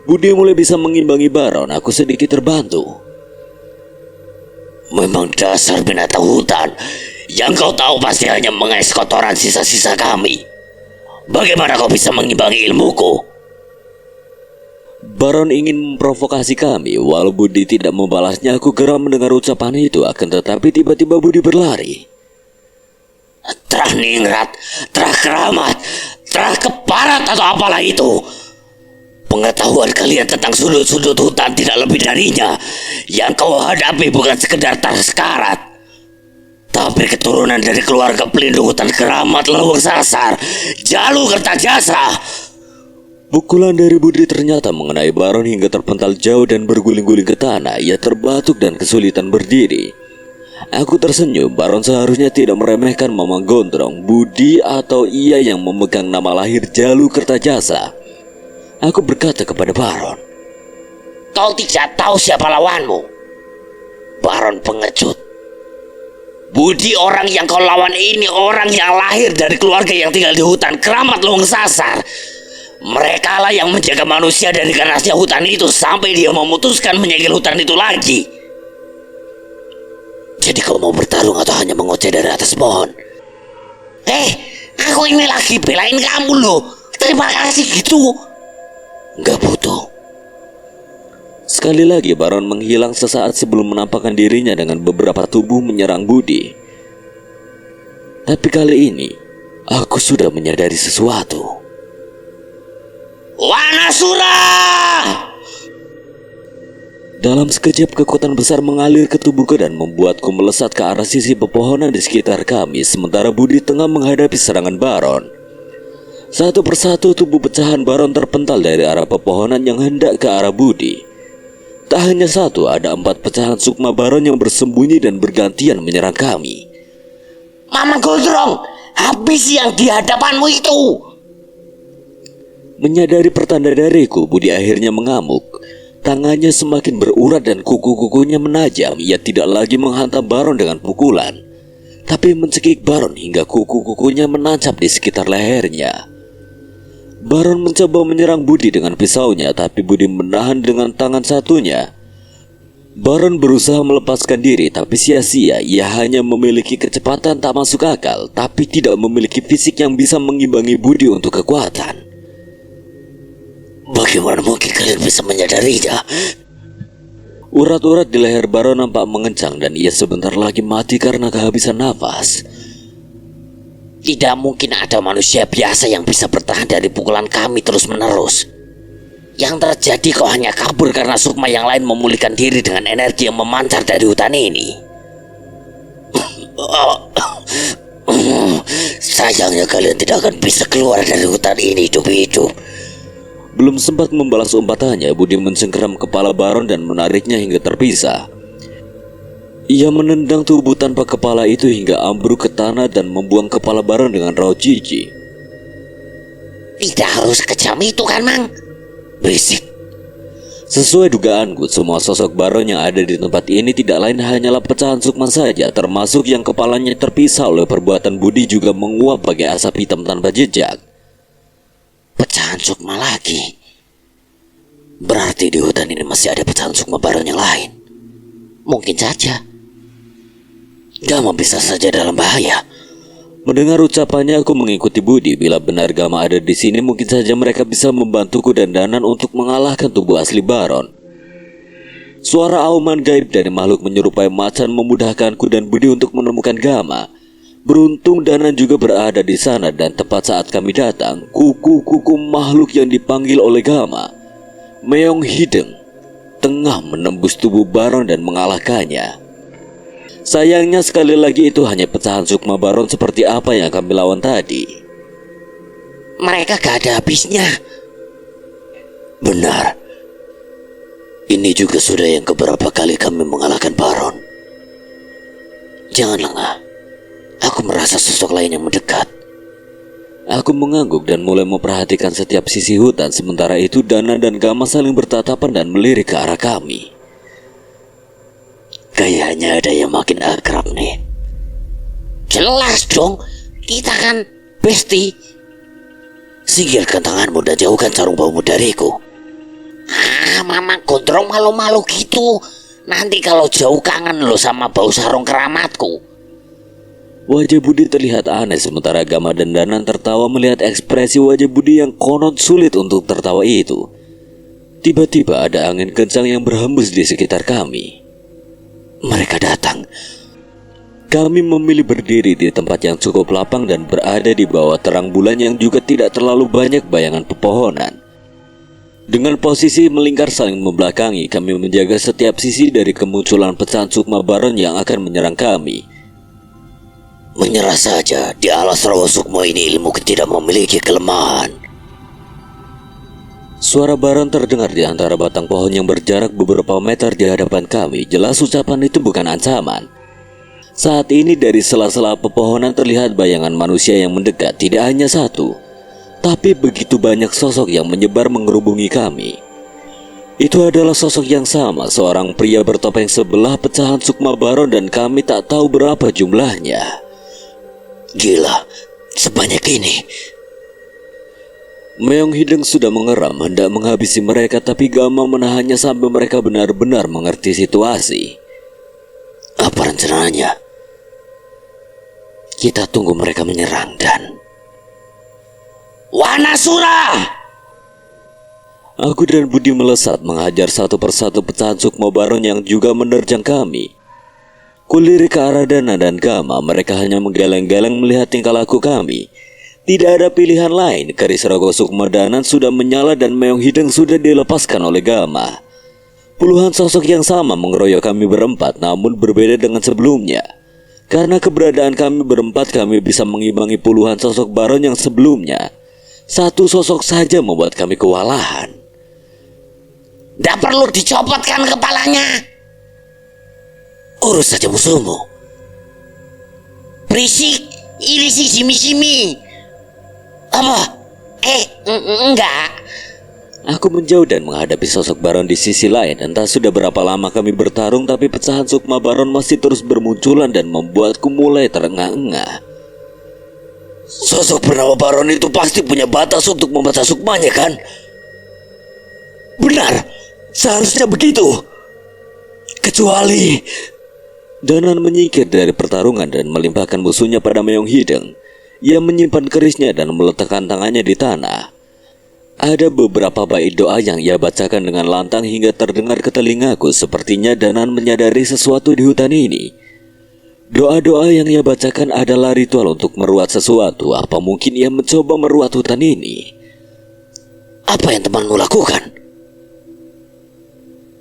Budi mulai bisa mengimbangi Baron. Aku sedikit terbantu. Memang dasar binatang hutan. Yang kau tahu pasti hanya mengais kotoran sisa-sisa kami. Bagaimana kau bisa mengimbangi ilmuku? Baron ingin memprovokasi kami. Walau Budi tidak membalasnya, aku geram mendengar ucapan itu. Akan tetapi tiba-tiba Budi berlari. Terah Ningrat, terah keramat, terah keparat atau apalah itu. Pengetahuan kalian tentang sudut-sudut hutan tidak lebih darinya. Yang kau hadapi bukan sekedar terah sekarat, tapi keturunan dari keluarga pelindung hutan keramat Lawang Sasar, Jalu Kertajasa. Pukulan dari Budi ternyata mengenai Baron hingga terpental jauh dan berguling-guling ke tanah. Ia terbatuk dan kesulitan berdiri. Aku tersenyum. Baron seharusnya tidak meremehkan Mamang Gondrong, Budi, atau ia yang memegang nama lahir Jalu Kertajasa. Aku berkata kepada Baron, Kau tidak tahu siapa lawanmu. Baron pengecut. Budi, orang yang kau lawan ini orang yang lahir dari keluarga yang tinggal di hutan keramat Lawang Sasar. Mereka lah yang menjaga manusia dari ganasnya hutan itu sampai dia memutuskan menyegel hutan itu lagi. Jadi kau mau bertarung atau hanya mengoceh dari atas pohon? Aku ini lagi belain kamu loh. Terima kasih gitu. Nggak butuh. Sekali lagi Baron menghilang sesaat sebelum menampakkan dirinya dengan beberapa tubuh menyerang Budi. Tapi kali ini aku sudah menyadari sesuatu. Wanasura! Dalam sekejap kekuatan besar mengalir ke tubuhku dan membuatku melesat ke arah sisi pepohonan di sekitar kami, sementara Budi tengah menghadapi serangan Baron. Satu persatu tubuh pecahan Baron terpental dari arah pepohonan yang hendak ke arah Budi. Tak hanya satu, ada 4 pecahan sukma Baron yang bersembunyi dan bergantian menyerang kami. Mama Gondrong, habis yang di hadapanmu itu. Menyadari pertanda dariku, Budi akhirnya mengamuk. Tangannya semakin berurat dan kuku-kukunya menajam. Ia tidak lagi menghantam Baron dengan pukulan, tapi mencekik Baron hingga kuku-kukunya menancap di sekitar lehernya. Baron mencoba menyerang Budi dengan pisaunya, tapi Budi menahan dengan tangan satunya. Baron berusaha melepaskan diri, tapi sia-sia. Ia hanya memiliki kecepatan tak masuk akal, tapi tidak memiliki fisik yang bisa mengimbangi Budi untuk kekuatan. Bagaimana mungkin kalian bisa menyadarinya? Urat-urat di leher Baron nampak mengencang dan ia sebentar lagi mati karena kehabisan nafas. Tidak mungkin ada manusia biasa yang bisa bertahan dari pukulan kami terus-menerus. Yang terjadi kau hanya kabur karena sukma yang lain memulihkan diri dengan energi yang memancar dari hutan ini. Sayangnya kalian tidak akan bisa keluar dari hutan ini hidup-hidup. Belum sempat membalas umpatannya, Budi mencengkeram kepala Baron dan menariknya hingga terpisah. Ia menendang tubuh tanpa kepala itu hingga ambruk ke tanah dan membuang kepala Baron dengan raut jijik. Tidak harus kejam itu kan, Mang? Berisik. Sesuai dugaanku, semua sosok Baron yang ada di tempat ini tidak lain hanyalah pecahan sukma saja, termasuk yang kepalanya terpisah oleh perbuatan Budi juga menguap bagai asap hitam tanpa jejak. Pecahan sukma lagi. Berarti di hutan ini masih ada pecahan sukma Baron yang lain. Mungkin saja Gama bisa saja dalam bahaya. Mendengar ucapannya, aku mengikuti Budi. Bila benar Gama ada di sini, mungkin saja mereka bisa membantuku dan Danan untuk mengalahkan tubuh asli Baron. Suara auman gaib dari makhluk menyerupai macan memudahkanku dan Budi untuk menemukan Gama. Beruntung Danan juga berada di sana dan tepat saat kami datang, kuku-kuku makhluk yang dipanggil oleh Gama, Meong Hideng, tengah menembus tubuh Baron dan mengalahkannya. Sayangnya sekali lagi itu hanya pecahan sukma Baron seperti apa yang kami lawan tadi. Mereka gak ada habisnya. Benar. Ini juga sudah yang keberapa kali kami mengalahkan Baron. Jangan lengah. Aku merasa sosok lain yang mendekat. Aku mengangguk dan mulai memperhatikan setiap sisi hutan. Sementara itu Dana dan Gama saling bertatapan dan melirik ke arah kami. Kayaknya ada yang makin akrab nih. Jelas dong, kita kan besti. Singkirkan tanganmu dan jauhkan sarung baumu dariku. Mama Gondrong malu-malu gitu. Nanti kalau jauh kangen lo sama bau sarung keramatku. Wajah Budi terlihat aneh sementara Gama dan Danan tertawa melihat ekspresi wajah Budi yang konon sulit untuk tertawa itu. Tiba-tiba ada angin kencang yang berhembus di sekitar kami. Mereka datang. Kami memilih berdiri di tempat yang cukup lapang dan berada di bawah terang bulan yang juga tidak terlalu banyak bayangan pepohonan. Dengan posisi melingkar saling membelakangi, kami menjaga setiap sisi dari kemunculan pecahan sukma Baron yang akan menyerang kami. Menyerah saja, di alas rawa sukma ini ilmu tidak memiliki kelemahan. Suara Baron terdengar di antara batang pohon yang berjarak beberapa meter di hadapan kami. Jelas ucapan itu bukan ancaman. Saat ini dari sela-sela pepohonan terlihat bayangan manusia yang mendekat. Tidak hanya satu, tapi begitu banyak sosok yang menyebar mengerubungi kami. Itu adalah sosok yang sama, seorang pria bertopeng sebelah pecahan Sukma Baron dan kami tak tahu berapa jumlahnya. Gila, sebanyak ini. Meong Hideng sudah mengeram hendak menghabisi mereka, tapi Gama menahannya sampai mereka benar-benar mengerti situasi. Apa rencananya? Kita tunggu mereka menyerang dan... Wanasura! Aku dan Budi melesat menghajar satu persatu pecahan Sukma Baron yang juga menerjang kami. Kulirik ke arah Dana dan Gama, mereka hanya menggeleng-geleng melihat tingkah laku kami. Tidak ada pilihan lain, keris rogo Sukma Danan sudah menyala dan Meong Hideng sudah dilepaskan oleh Gama. Puluhan sosok yang sama mengeroyok kami berempat, namun berbeda dengan sebelumnya. Karena keberadaan kami berempat, kami bisa mengimbangi puluhan sosok Baron yang sebelumnya. Satu sosok saja membuat kami kewalahan. Tidak perlu dicopotkan kepalanya. Urus saja musuhmu. Berisik, ini sih simi-simi. Apa? Enggak. Aku menjauh dan menghadapi sosok Baron di sisi lain. Entah sudah berapa lama kami bertarung, tapi pecahan Sukma Baron masih terus bermunculan dan membuatku mulai terengah-engah. Sosok bernama Baron itu pasti punya batas untuk memecah sukmanya, kan? Benar, seharusnya begitu. Kecuali... Danan menyingkir dari pertarungan dan melimpahkan musuhnya pada Meong Hideng. Ia menyimpan kerisnya dan meletakkan tangannya di tanah. Ada beberapa bait doa yang ia bacakan dengan lantang hingga terdengar ke telingaku. Sepertinya Danan menyadari sesuatu di hutan ini. Doa-doa yang ia bacakan adalah ritual untuk meruat sesuatu. Apa mungkin ia mencoba meruat hutan ini? Apa yang temanmu lakukan?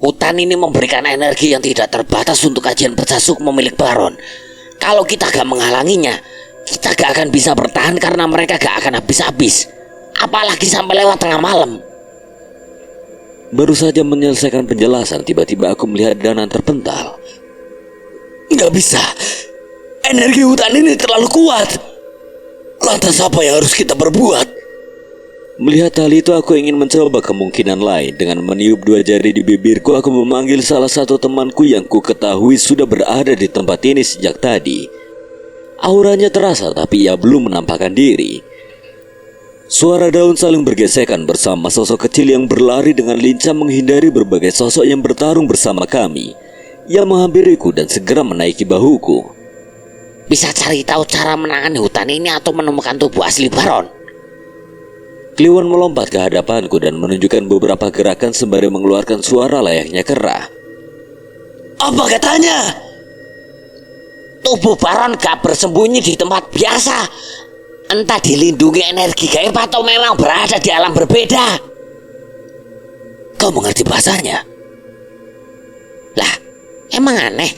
Hutan ini memberikan energi yang tidak terbatas untuk ajian pecah sukma milik Baron. Kalau kita gak menghalanginya, kita gak akan bisa bertahan karena mereka gak akan habis-habis. Apalagi sampai lewat tengah malam. Baru saja menyelesaikan penjelasan, tiba-tiba aku melihat Danan terpental. Gak bisa. Energi hutan ini terlalu kuat. Lantas apa yang harus kita berbuat? Melihat hal itu, aku ingin mencoba kemungkinan lain. Dengan meniup dua jari di bibirku, aku memanggil salah satu temanku yang ku ketahui sudah berada di tempat ini sejak tadi. Auranya terasa, tapi ia belum menampakkan diri. Suara daun saling bergesekan bersama sosok kecil yang berlari dengan lincah menghindari berbagai sosok yang bertarung bersama kami. Ia menghampiriku dan segera menaiki bahuku. Bisa cari tahu cara menangani hutan ini atau menemukan tubuh asli Baron? Kliwon melompat ke hadapanku dan menunjukkan beberapa gerakan sembari mengeluarkan suara layaknya kera. Apa katanya? Tubuh Baron gak bersembunyi di tempat biasa. Entah dilindungi energi gaib atau memang berada di alam berbeda. Kau mengerti bahasanya? Lah, emang aneh?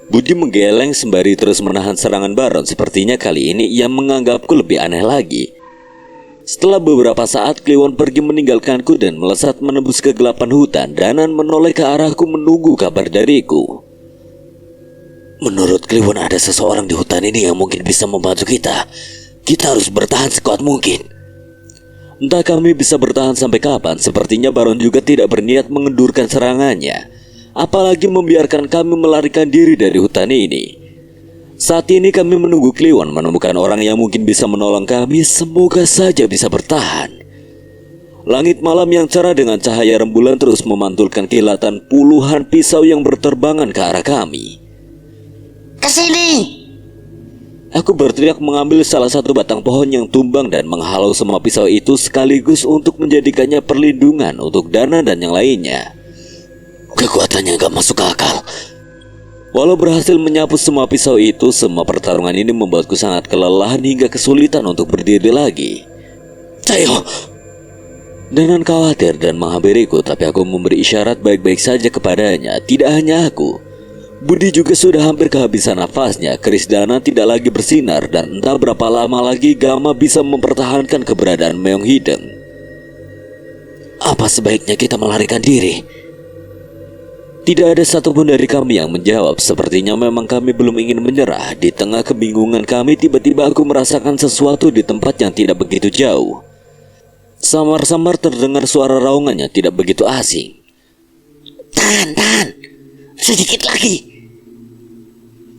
Budi menggeleng sembari terus menahan serangan Baron. Sepertinya kali ini ia menganggapku lebih aneh lagi. Setelah beberapa saat, Kliwon pergi meninggalkanku dan melesat menembus kegelapan hutan. Danan menoleh ke arahku menunggu kabar dariku. Menurut Kliwon ada seseorang di hutan ini yang mungkin bisa membantu kita. Kita harus bertahan sekuat mungkin. Entah kami bisa bertahan sampai kapan. Sepertinya Baron juga tidak berniat mengendurkan serangannya, apalagi membiarkan kami melarikan diri dari hutan ini. Saat ini kami menunggu Kliwon menemukan orang yang mungkin bisa menolong kami. Semoga saja bisa bertahan. Langit malam yang cerah dengan cahaya rembulan terus memantulkan kilatan puluhan pisau yang berterbangan ke arah kami. Kesini! Aku berteriak mengambil salah satu batang pohon yang tumbang dan menghalau semua pisau itu sekaligus untuk menjadikannya perlindungan untuk Dana dan yang lainnya. Kekuatannya gak masuk akal. Walau berhasil menyapu semua pisau itu, semua pertarungan ini membuatku sangat kelelahan hingga kesulitan untuk berdiri lagi. Cayo! Danan khawatir dan menghampiriku, tapi aku memberi isyarat baik-baik saja kepadanya. Tidak hanya aku, Budi juga sudah hampir kehabisan nafasnya. Keris Danan tidak lagi bersinar dan entah berapa lama lagi Gama bisa mempertahankan keberadaan Meong Hideng. Apa sebaiknya kita melarikan diri? Tidak ada satupun dari kami yang menjawab. Sepertinya memang kami belum ingin menyerah. Di tengah kebingungan kami, tiba-tiba aku merasakan sesuatu di tempat yang tidak begitu jauh. Samar-samar terdengar suara raungan yang tidak begitu asing. Tahan. Sedikit lagi.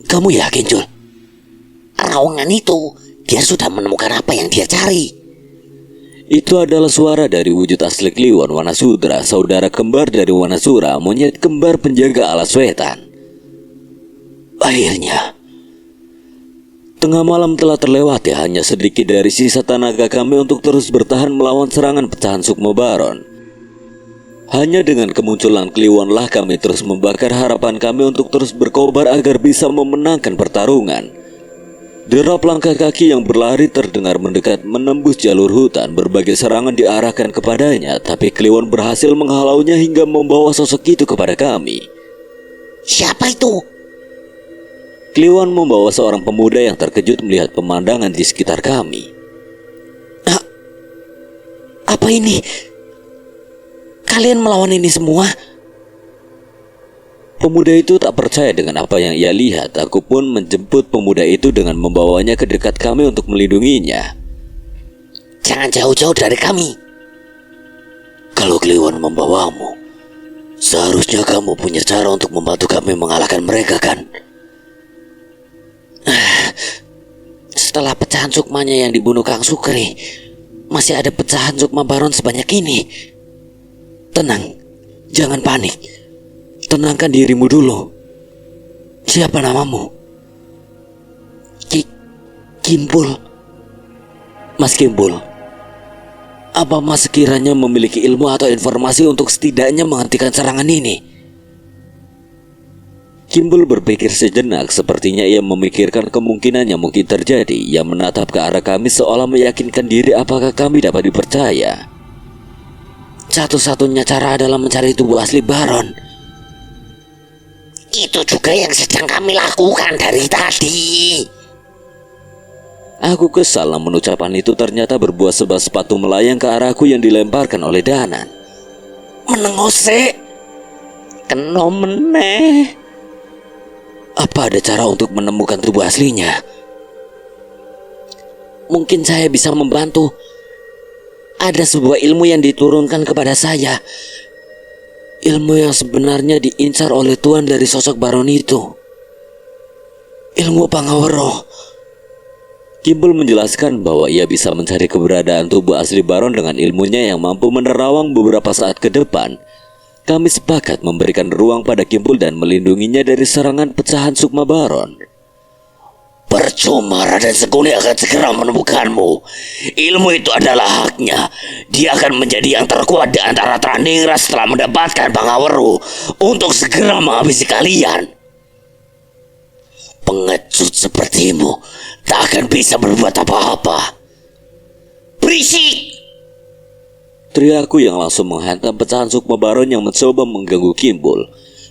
Kamu yakin, Jul? Raungan itu, dia sudah menemukan apa yang dia cari. Itu adalah suara dari wujud asli Kliwon Wanasudra, saudara kembar dari Wanasura, monyet kembar penjaga alas wetan. Akhirnya, tengah malam telah terlewati, hanya sedikit dari sisa tenaga kami untuk terus bertahan melawan serangan pecahan Sukma Baron. Hanya dengan kemunculan Kliwonlah kami terus membakar harapan kami untuk terus berkobar agar bisa memenangkan pertarungan. Derap langkah kaki yang berlari terdengar mendekat menembus jalur hutan. Berbagai serangan diarahkan kepadanya, tapi Kliwon berhasil menghalaunya hingga membawa sosok itu kepada kami. Siapa itu? Kliwon membawa seorang pemuda yang terkejut melihat pemandangan di sekitar kami. Apa ini? Kalian melawan ini semua? Pemuda itu tak percaya dengan apa yang ia lihat. Aku pun menjemput pemuda itu dengan membawanya ke dekat kami untuk melindunginya. Jangan jauh-jauh dari kami. Kalau Kliwon membawamu, seharusnya kamu punya cara untuk membantu kami mengalahkan mereka, kan? Setelah pecahan sukmanya yang dibunuh Kang Sukri, masih ada pecahan Sukma Baron sebanyak ini. Tenang, jangan panik. Tenangkan dirimu dulu. Siapa namamu? Kimpul. Mas Kimpul, apa Mas sekiranya memiliki ilmu atau informasi untuk setidaknya menghentikan serangan ini? Kimpul berpikir sejenak, sepertinya ia memikirkan kemungkinan yang mungkin terjadi. Ia menatap ke arah kami seolah meyakinkan diri apakah kami dapat dipercaya. Satu-satunya cara adalah mencari tubuh asli Baron. Itu juga yang sedang kami lakukan dari tadi. Aku kesal namun ucapan itu ternyata berbuah sebab sepatu melayang ke arahku yang dilemparkan oleh Danan. Menengose. Keno meneh. Apa ada cara untuk menemukan tubuh aslinya? Mungkin saya bisa membantu. Ada sebuah ilmu yang diturunkan kepada saya. Ilmu yang sebenarnya diincar oleh tuan dari sosok Baron itu. Ilmu Pangawero. Kimpul menjelaskan bahwa ia bisa mencari keberadaan tubuh asli Baron dengan ilmunya yang mampu menerawang beberapa saat ke depan. Kami sepakat memberikan ruang pada Kimpul dan melindunginya dari serangan pecahan Sukma Baron. Percuma, Raden Seguni akan segera menemukanmu. Ilmu itu adalah haknya. Dia akan menjadi yang terkuat di antara Traningrat setelah mendapatkan Pangaweru untuk segera menghabisi kalian. Pengecut sepertimu tak akan bisa berbuat apa-apa. Berisik! Teriakku yang langsung menghantam pecahan Sukma Baron yang mencoba mengganggu Kimpul.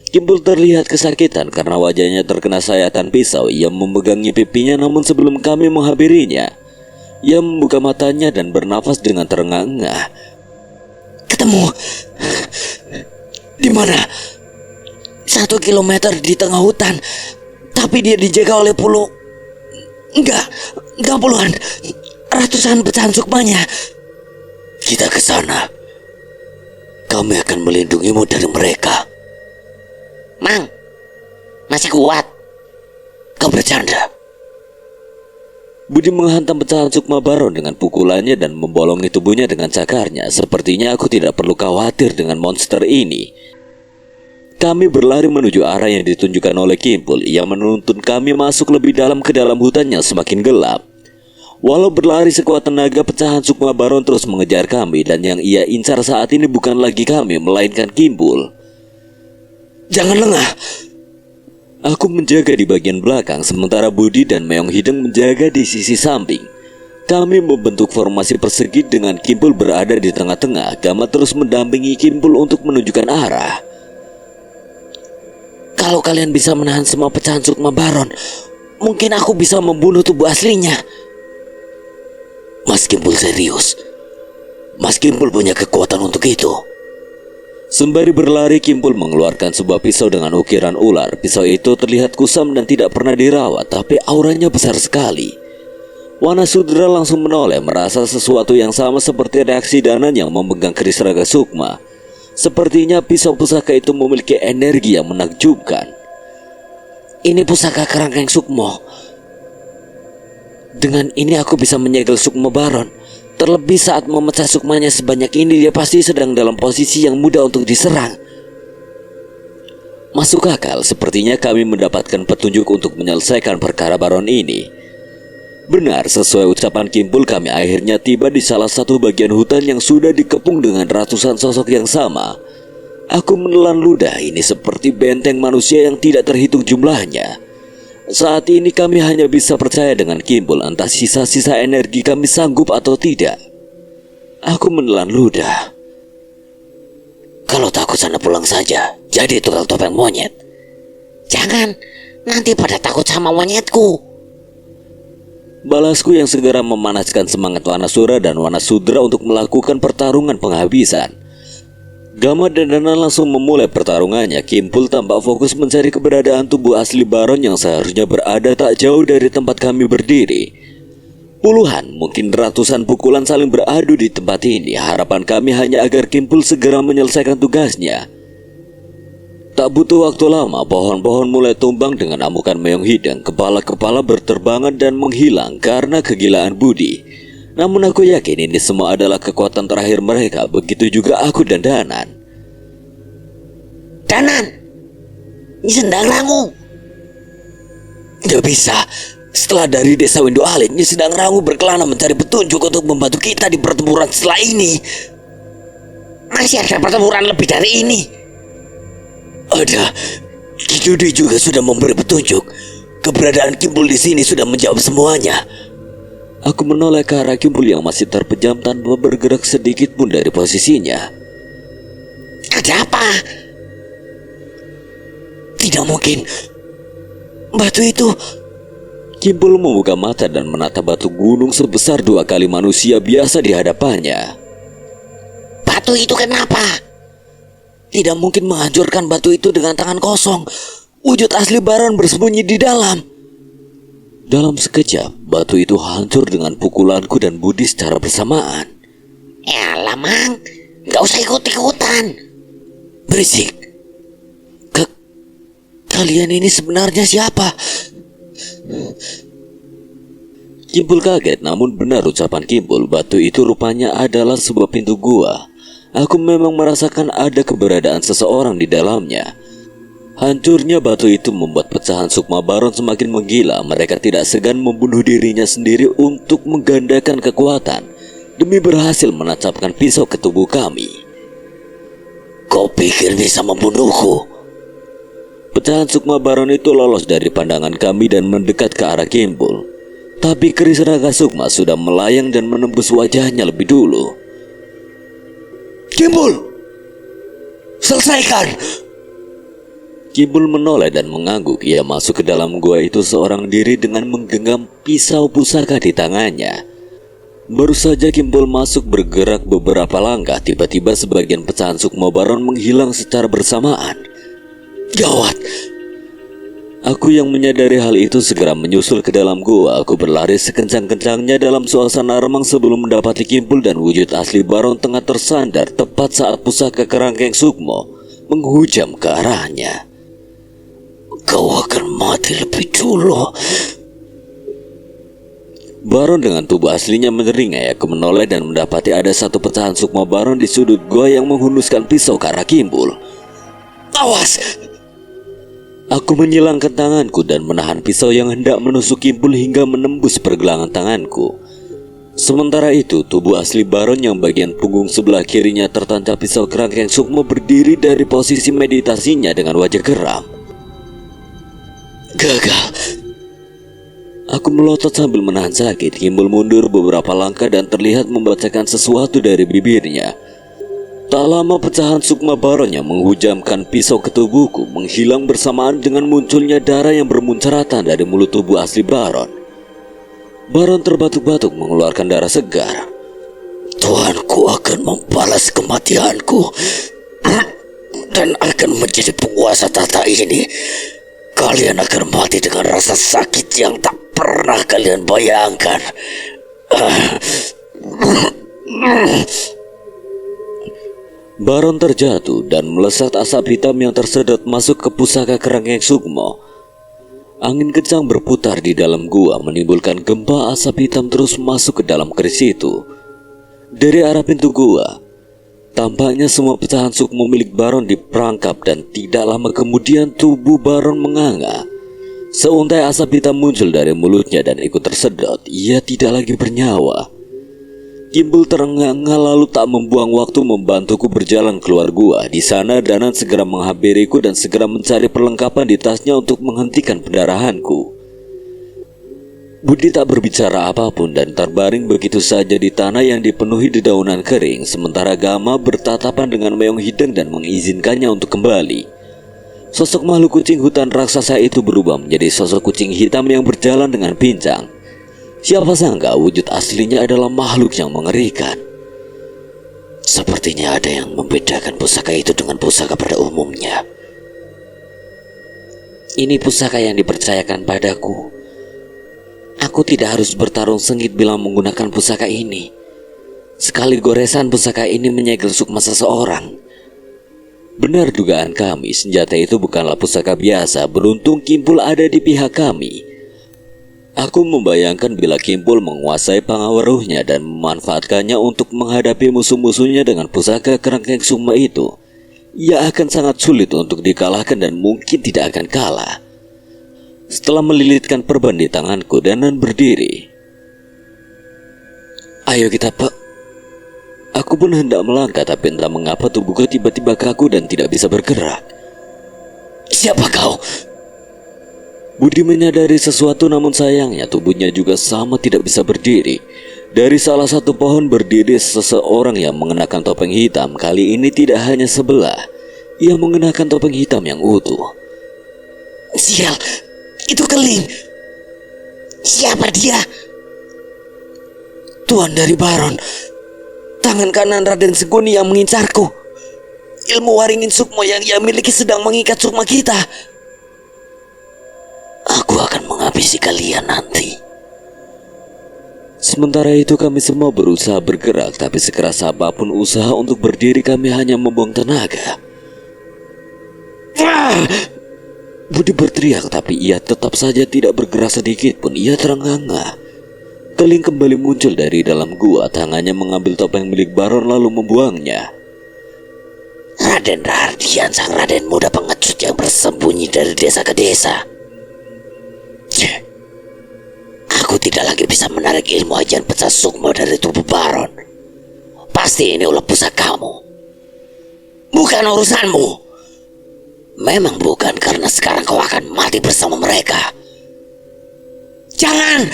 Kimpul terlihat kesakitan karena wajahnya terkena sayatan pisau. Ia memegangnya pipinya, namun sebelum kami menghampirinya, ia membuka matanya dan bernafas dengan terengah-engah. Ketemu. Di mana? 1 kilometer di tengah hutan. Tapi dia dijaga oleh Enggak puluhan, ratusan pecahan sukmanya. Kita ke sana. Kami akan melindungimu dari mereka. Mang, masih kuat. Kau bercanda. Budi menghantam pecahan Sukma Baron dengan pukulannya dan membolongi tubuhnya dengan cakarnya. Sepertinya aku tidak perlu khawatir dengan monster ini. Kami berlari menuju arah yang ditunjukkan oleh Kimpul. Ia menuntun kami masuk lebih dalam ke dalam hutan yang semakin gelap. Walau berlari sekuat tenaga, pecahan Sukma Baron terus mengejar kami. Dan yang ia incar saat ini bukan lagi kami, melainkan Kimpul. Jangan lengah. Aku menjaga di bagian belakang, sementara Budi dan Meong Hideng menjaga di sisi samping. Kami membentuk formasi persegi dengan Kimpul berada di tengah-tengah. Gama terus mendampingi Kimpul untuk menunjukkan arah. Kalau kalian bisa menahan semua pecahan Sukma Baron, mungkin aku bisa membunuh tubuh aslinya. Mas Kimpul serius. Mas Kimpul punya kekuatan untuk itu. Sembari berlari, Kimpul mengeluarkan sebuah pisau dengan ukiran ular. Pisau itu terlihat kusam dan tidak pernah dirawat, tapi auranya besar sekali. Wanasudra langsung menoleh, merasa sesuatu yang sama seperti reaksi Danan yang memegang keris raga Sukma. Sepertinya pisau pusaka itu memiliki energi yang menakjubkan. Ini pusaka kerangkeng sukmo. Dengan ini aku bisa menyegel sukmo Baron. Terlebih saat memecah sukmanya sebanyak ini, dia pasti sedang dalam posisi yang mudah untuk diserang. Masuk akal, sepertinya kami mendapatkan petunjuk untuk menyelesaikan perkara Baron ini. Benar, sesuai ucapan Kimpul, kami akhirnya tiba di salah satu bagian hutan yang sudah dikepung dengan ratusan sosok yang sama. Aku menelan ludah, ini seperti benteng manusia yang tidak terhitung jumlahnya. Saat ini kami hanya bisa percaya dengan Kimpul, entah sisa-sisa energi kami sanggup atau tidak. Aku menelan ludah. Kalau takut sana pulang saja, jadi tukang topeng monyet. Jangan, nanti pada takut sama monyetku. Balasku yang segera memanaskan semangat Wanasura dan Wanasudra untuk melakukan pertarungan penghabisan. Gama dan Dana langsung memulai pertarungannya. Kimpul tampak fokus mencari keberadaan tubuh asli Baron yang seharusnya berada tak jauh dari tempat kami berdiri. Puluhan, mungkin ratusan pukulan saling beradu di tempat ini. Harapan kami hanya agar Kimpul segera menyelesaikan tugasnya. Tak butuh waktu lama, pohon-pohon mulai tumbang dengan amukan meong hidang. Kepala-kepala berterbangan dan menghilang karena kegilaan budi. Namun aku yakin ini semua adalah kekuatan terakhir mereka. Begitu juga aku dan Danan. Danan, ini Sendang Rangu. Gak bisa. Setelah dari desa Windu Alit, Nyi Sendang Rangu berkelana mencari petunjuk untuk membantu kita di pertempuran setelah ini. Masih ada pertempuran lebih dari ini. Ada. Kidudi juga sudah memberi petunjuk. Keberadaan Kimpul di sini sudah menjawab semuanya. Aku menoleh ke arah Kimpul yang masih terpejam tanpa bergerak sedikit pun dari posisinya. Ada apa? Tidak mungkin. Batu itu... Kimpul membuka mata dan menatap batu gunung sebesar 2 kali manusia biasa di hadapannya. Batu itu kenapa? Tidak mungkin menghancurkan batu itu dengan tangan kosong. Wujud asli Baron bersembunyi di dalam. Dalam sekejap, batu itu hancur dengan pukulanku dan Budi secara bersamaan. Ya lamang, gak usah ikut-ikutan. Berisik. Kalian ini sebenarnya siapa? Kimpul kaget, namun benar ucapan Kimpul. Batu itu rupanya adalah sebuah pintu gua. Aku memang merasakan ada keberadaan seseorang di dalamnya. Hancurnya batu itu membuat pecahan sukma Baron semakin menggila. Mereka tidak segan membunuh dirinya sendiri untuk menggandakan kekuatan demi berhasil menancapkan pisau ke tubuh kami. Kau pikir bisa membunuhku? Pecahan sukma Baron itu lolos dari pandangan kami dan mendekat ke arah Kimpul. Tapi keris raga sukma sudah melayang dan menembus wajahnya lebih dulu. Kimpul! Selesaikan! Kimpul menoleh dan mengangguk. Ia masuk ke dalam gua itu seorang diri dengan menggenggam pisau pusaka di tangannya. Baru saja Kimpul masuk bergerak beberapa langkah, tiba-tiba sebagian pecahan sukma Baron menghilang secara bersamaan. Gawat! Aku yang menyadari hal itu segera menyusul ke dalam gua. Aku berlari sekencang-kencangnya dalam suasana remang sebelum mendapati Kimpul dan wujud asli Baron tengah tersandar tepat saat pusaka kerangkeng sukmo menghujam ke arahnya. Kau akan mati lebih dulu. Baron dengan tubuh aslinya menyeringai. Aku menoleh dan mendapati ada satu pecahan sukma Baron di sudut gua yang menghunuskan pisau ke arah Kimpul. Awas! Aku menyilangkan tanganku dan menahan pisau yang hendak menusuk Kimpul hingga menembus pergelangan tanganku. Sementara itu, tubuh asli Baron yang bagian punggung sebelah kirinya tertancap pisau kerangkeng sukma berdiri dari posisi meditasinya dengan wajah geram. Gagal. Aku melotot sambil menahan sakit. Kimpul mundur beberapa langkah dan terlihat membacakan sesuatu dari bibirnya. Tak lama pecahan sukma Baron yang menghujamkan pisau ke tubuhku menghilang bersamaan dengan munculnya darah yang bermuncaratan dari mulut tubuh asli Baron. Baron terbatuk-batuk mengeluarkan darah segar. Tuanku akan membalas kematianku dan akan menjadi penguasa tahta ini. Kalian akan mati dengan rasa sakit yang tak pernah kalian bayangkan. Baron terjatuh dan melesat asap hitam yang tersedot masuk ke pusaka kerangkeng Sukmo. Angin kencang berputar di dalam gua menimbulkan gempa asap hitam terus masuk ke dalam keris itu. Dari arah pintu gua, tampaknya semua pecahan Sukmo milik Baron diperangkap dan tidak lama kemudian tubuh Baron menganga. Seuntai asap hitam muncul dari mulutnya dan ikut tersedot. Ia tidak lagi bernyawa. Kimbul terengah-engah lalu tak membuang waktu membantuku berjalan keluar gua. Di sana Danan segera menghampiriku dan segera mencari perlengkapan di tasnya untuk menghentikan pendarahanku. Budi tak berbicara apapun dan terbaring begitu saja di tanah yang dipenuhi dedaunan kering, sementara Gama bertatapan dengan Meong Hideng dan mengizinkannya untuk kembali. Sosok makhluk kucing hutan raksasa itu berubah menjadi sosok kucing hitam yang berjalan dengan pincang. Siapa sangka wujud aslinya adalah makhluk yang mengerikan. Sepertinya ada yang membedakan pusaka itu dengan pusaka pada umumnya. Ini pusaka yang dipercayakan padaku. Aku tidak harus bertarung sengit bila menggunakan pusaka ini. Sekali goresan pusaka ini menyegel sukma seseorang. Benar dugaan kami, senjata itu bukanlah pusaka biasa. Beruntung Kimpul ada di pihak kami. Aku membayangkan bila Kimpul menguasai pengawaruhnya dan memanfaatkannya untuk menghadapi musuh-musuhnya dengan pusaka kerangkeng sukma itu, ia akan sangat sulit untuk dikalahkan dan mungkin tidak akan kalah. Setelah melilitkan perban di tanganku, Danan berdiri. Ayo kita Pak. Aku pun hendak melangkah tapi entah mengapa tubuhku tiba-tiba kaku dan tidak bisa bergerak. Siapa kau? Budi menyadari sesuatu namun sayangnya tubuhnya juga sama tidak bisa berdiri. Dari salah satu pohon berdiri seseorang yang mengenakan topeng hitam. Kali ini tidak hanya sebelah. Ia mengenakan topeng hitam yang utuh. Sial, itu Keling. Siapa dia? Tuan dari Baron. Tangan kanan Raden Seguni yang mengincarku. Ilmu waringin sukmo yang ia miliki sedang mengikat sukma kita. Aku akan menghabisi kalian nanti. Sementara itu kami semua berusaha bergerak, tapi sekeras apapun usaha untuk berdiri kami hanya membuang tenaga. Budi berteriak tapi ia tetap saja tidak bergerak sedikit pun. Ia terengah-engah. Keling kembali muncul dari dalam gua. Tangannya mengambil topeng milik Baron lalu membuangnya. Raden Rahardian, sang Raden muda pengecut yang bersembunyi dari desa ke desa. Aku tidak lagi bisa menarik ilmu ajian pecah sukma dari tubuh Baron. Pasti ini ulah pusakamu. Bukan urusanmu. Memang bukan, karena sekarang kau akan mati bersama mereka. Jangan!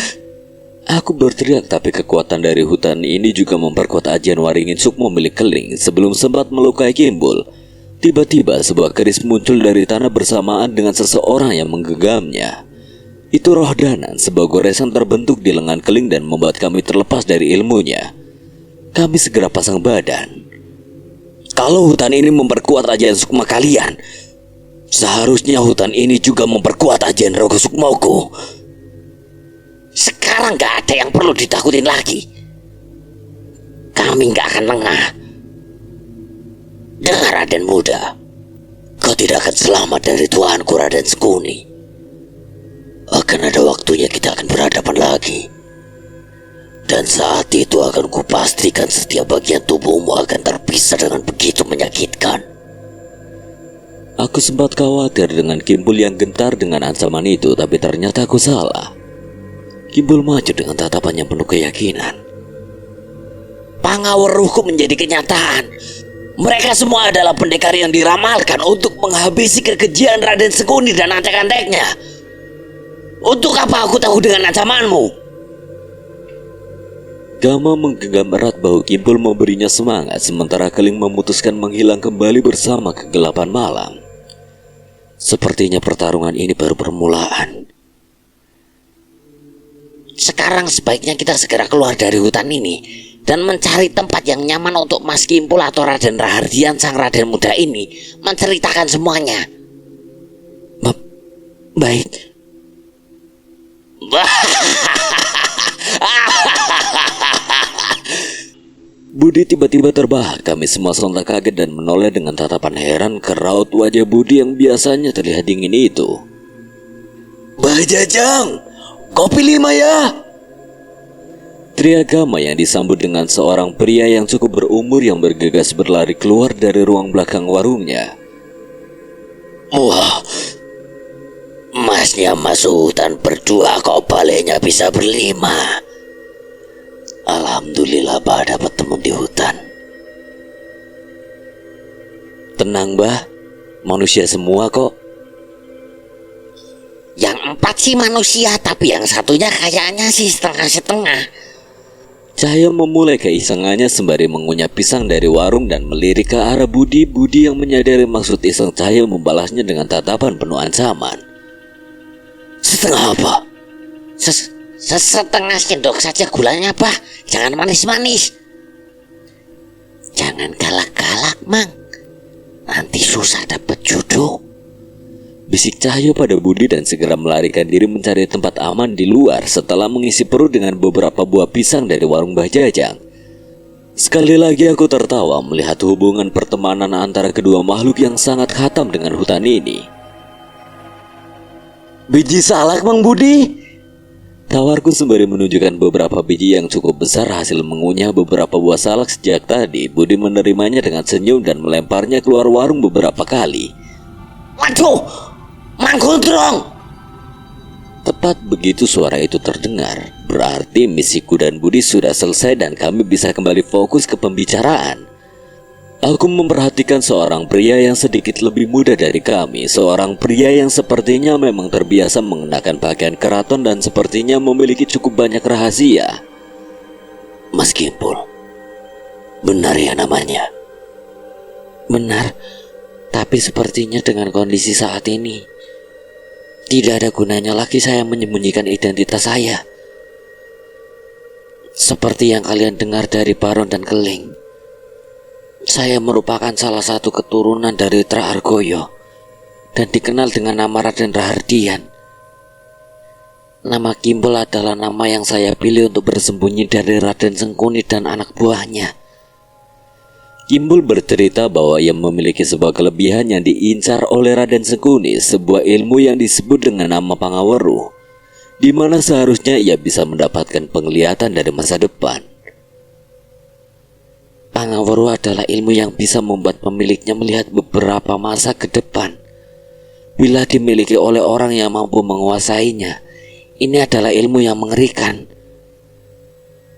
Aku berteriak tapi kekuatan dari hutan ini juga memperkuat ajian waringin sukmo milik Keling. Sebelum sempat melukai Kimbul, tiba-tiba sebuah keris muncul dari tanah bersamaan dengan seseorang yang menggenggamnya. Itu roh Danan, sebuah goresan terbentuk di lengan Keling dan membuat kami terlepas dari ilmunya. Kami segera pasang badan. Kalau hutan ini memperkuat ajian sukma kalian, seharusnya hutan ini juga memperkuat ajian rogo sukmoku. Sekarang gak ada yang perlu ditakutin lagi. Kami gak akan lengah. Dengar Raden muda, kau tidak akan selamat dari tuanku Raden Seguni. Akan ada waktunya kita akan berhadapan lagi. Dan saat itu akan kupastikan setiap bagian tubuhmu akan terpisah dengan begitu menyakitkan. Aku sempat khawatir dengan Kimbul yang gentar dengan ancaman itu, tapi ternyata aku salah. Kimbul maju dengan tatapan yang penuh keyakinan. Pangaweruhku menjadi kenyataan. Mereka semua adalah pendekar yang diramalkan untuk menghabisi kekejian Raden Seguni dan antek-anteknya. Untuk apa aku tahu dengan ancamanmu? Gama menggenggam erat bahu Kimbul memberinya semangat, sementara Keling memutuskan menghilang kembali bersama kegelapan malam. Sepertinya pertarungan ini baru permulaan. Sekarang sebaiknya kita segera keluar dari hutan ini dan mencari tempat yang nyaman untuk Mas Kimpul atau Raden Rahardian, sang Raden muda ini menceritakan semuanya. Baik. Budi tiba-tiba terbahak. Kami semua sontak kaget dan menoleh dengan tatapan heran ke raut wajah Budi yang biasanya terlihat dingin itu. Mbah Jajang, kopi 5 ya. Teriak Gama yang disambut dengan seorang pria yang cukup berumur yang bergegas berlari keluar dari ruang belakang warungnya. Wah, masnya masuk hutan berdua kok baliknya bisa berlima. Alhamdulillah Mbah dapat teman di hutan. Tenang Mbah, manusia semua kok. Yang 4 sih manusia, tapi yang satunya kayaknya sih setengah-setengah. Cahyo memulai keisengannya sembari mengunyah pisang dari warung dan melirik ke arah Budi. Budi yang menyadari maksud iseng Cahyo membalasnya dengan tatapan penuh ancaman. Setengah apa? Setengah sendok saja gulanya, Pak. Jangan manis-manis. Jangan galak-galak, Mang. Nanti susah dapat jodoh. Bisik Cahyo pada Budi dan segera melarikan diri mencari tempat aman di luar setelah mengisi perut dengan beberapa buah pisang dari warung Mbah Jajang. Sekali lagi aku tertawa melihat hubungan pertemanan antara kedua makhluk yang sangat khatam dengan hutan ini. Biji salak, Mang Budi. Tawarku sembari menunjukkan beberapa biji yang cukup besar hasil mengunyah beberapa buah salak sejak tadi. Budi menerimanya dengan senyum dan melemparnya keluar warung beberapa kali. Waduh, Mang Gondrong. Tepat begitu suara itu terdengar, berarti misiku dan Budi sudah selesai dan kami bisa kembali fokus ke pembicaraan. Aku memperhatikan seorang pria yang sedikit lebih muda dari kami. Seorang pria yang sepertinya memang terbiasa mengenakan pakaian keraton dan sepertinya memiliki cukup banyak rahasia. Mas Kimpul, benar ya namanya? Benar, tapi sepertinya dengan kondisi saat ini tidak ada gunanya lagi saya menyembunyikan identitas saya. Seperti yang kalian dengar dari Baron dan Keling, saya merupakan salah satu keturunan dari Tra Argoyo dan dikenal dengan nama Raden Rahardian. Nama Kimpul adalah nama yang saya pilih untuk bersembunyi dari Raden Sengkuni dan anak buahnya. Kimpul bercerita bahwa ia memiliki sebuah kelebihan yang diincar oleh Raden Sengkuni, sebuah ilmu yang disebut dengan nama Pangaweruh, di mana seharusnya ia bisa mendapatkan penglihatan dari masa depan. Pangaweruh adalah ilmu yang bisa membuat pemiliknya melihat beberapa masa ke depan. Bila dimiliki oleh orang yang mampu menguasainya, ini adalah ilmu yang mengerikan.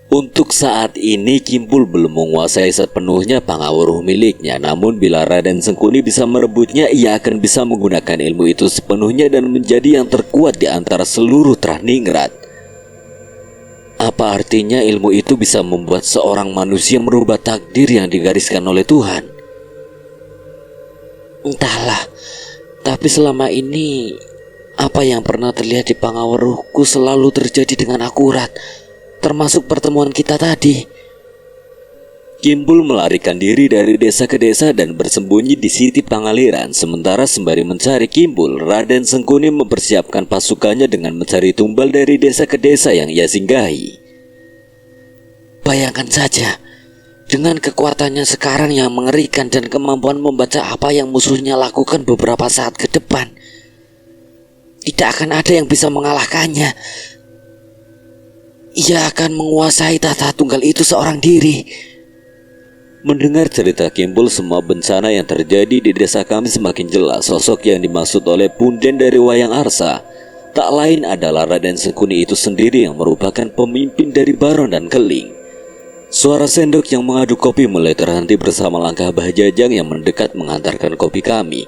Untuk saat ini Kimpul belum menguasai sepenuhnya Pangaweruh miliknya, namun bila Raden Sengkuni bisa merebutnya, ia akan bisa menggunakan ilmu itu sepenuhnya dan menjadi yang terkuat di antara seluruh Traningrat. Apa artinya ilmu itu bisa membuat seorang manusia merubah takdir yang digariskan oleh Tuhan? Entahlah, tapi selama ini apa yang pernah terlihat di Pangaweruhku selalu terjadi dengan akurat, termasuk pertemuan kita tadi. Kimpul melarikan diri dari desa ke desa dan bersembunyi di Siti Pangaliran. Sementara sembari mencari Kimpul, Raden Sengkuni mempersiapkan pasukannya dengan mencari tumbal dari desa ke desa yang ia singgahi. Bayangkan saja, dengan kekuatannya sekarang yang mengerikan dan kemampuan membaca apa yang musuhnya lakukan beberapa saat ke depan, tidak akan ada yang bisa mengalahkannya. Ia akan menguasai tata tunggal itu seorang diri. Mendengar cerita Kimpul, semua bencana yang terjadi di desa kami semakin jelas. Sosok yang dimaksud oleh Punden dari Wayang Arsa tak lain adalah Raden Sengkuni itu sendiri yang merupakan pemimpin dari Baron dan Keling. Suara sendok yang mengaduk kopi mulai terhenti bersama langkah Mbah Jajang yang mendekat mengantarkan kopi kami.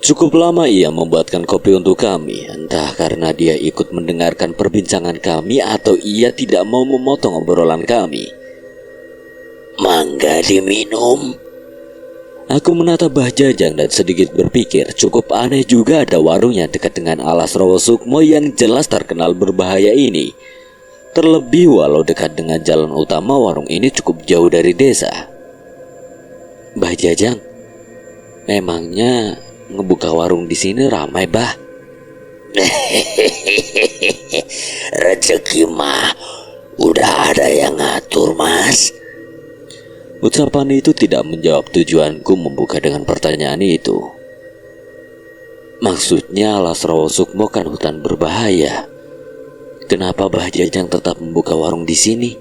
Cukup lama ia membuatkan kopi untuk kami, entah karena dia ikut mendengarkan perbincangan kami atau ia tidak mau memotong obrolan kami. Mangga diminum. Aku menatap Mbah Jajang dan sedikit berpikir, cukup aneh juga ada warung yang dekat dengan alas Rawa Sukmo yang jelas terkenal berbahaya ini. Terlebih walau dekat dengan jalan utama, warung ini cukup jauh dari desa. Mbah Jajang, memangnya ngebuka warung di sini ramai, Bah? Rezeki mah udah ada yang ngatur, Mas. Ucapan itu tidak menjawab tujuanku membuka dengan pertanyaan itu. Maksudnya Alas Rawa Sukmo kan hutan berbahaya. Kenapa Mbah Jajang tetap membuka warung di sini?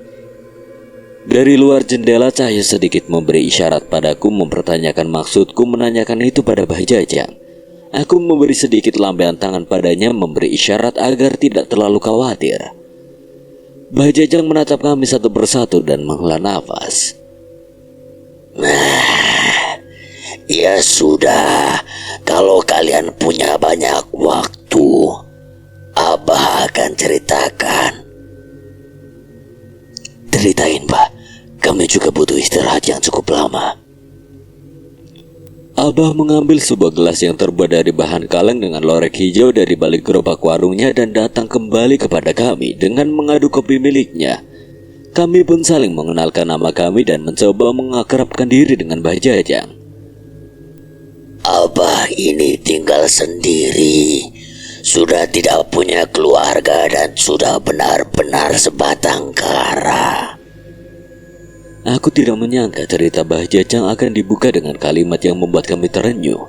Dari luar jendela cahaya sedikit memberi isyarat padaku mempertanyakan maksudku menanyakan itu pada Mbah Jajang. Aku memberi sedikit lambaian tangan padanya memberi isyarat agar tidak terlalu khawatir. Mbah Jajang menatap kami satu persatu dan menghela nafas. Ya sudah, kalau kalian punya banyak waktu, Abah akan ceritakan. Ceritain, Mbah. Kami juga butuh istirahat yang cukup lama. Abah mengambil sebuah gelas yang terbuat dari bahan kaleng dengan lorek hijau dari balik gerobak warungnya dan datang kembali kepada kami dengan mengadu kopi miliknya. Kami pun saling mengenalkan nama kami dan mencoba mengakrabkan diri dengan Mbah Jajang. Abah ini tinggal sendiri, sudah tidak punya keluarga dan sudah benar-benar sebatang kara. Aku tidak menyangka cerita Mbah Jajang akan dibuka dengan kalimat yang membuat kami terenyuh.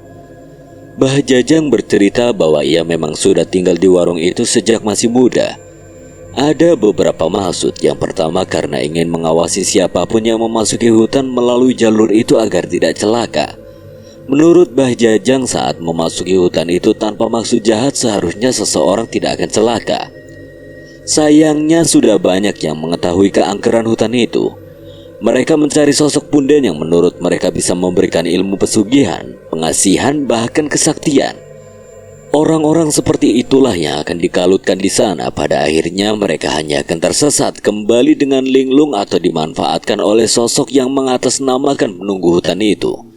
Mbah Jajang bercerita bahwa ia memang sudah tinggal di warung itu sejak masih muda. Ada beberapa maksud. Yang pertama karena ingin mengawasi siapapun yang memasuki hutan melalui jalur itu agar tidak celaka. Menurut Mbah Jajang saat memasuki hutan itu tanpa maksud jahat seharusnya seseorang tidak akan celaka. Sayangnya sudah banyak yang mengetahui keangkeran hutan itu. Mereka mencari sosok punden yang menurut mereka bisa memberikan ilmu pesugihan, pengasihan, bahkan kesaktian. Orang-orang seperti itulah yang akan dikalutkan di sana. Pada akhirnya mereka hanya akan tersesat kembali dengan linglung atau dimanfaatkan oleh sosok yang mengatasnamakan penunggu hutan itu.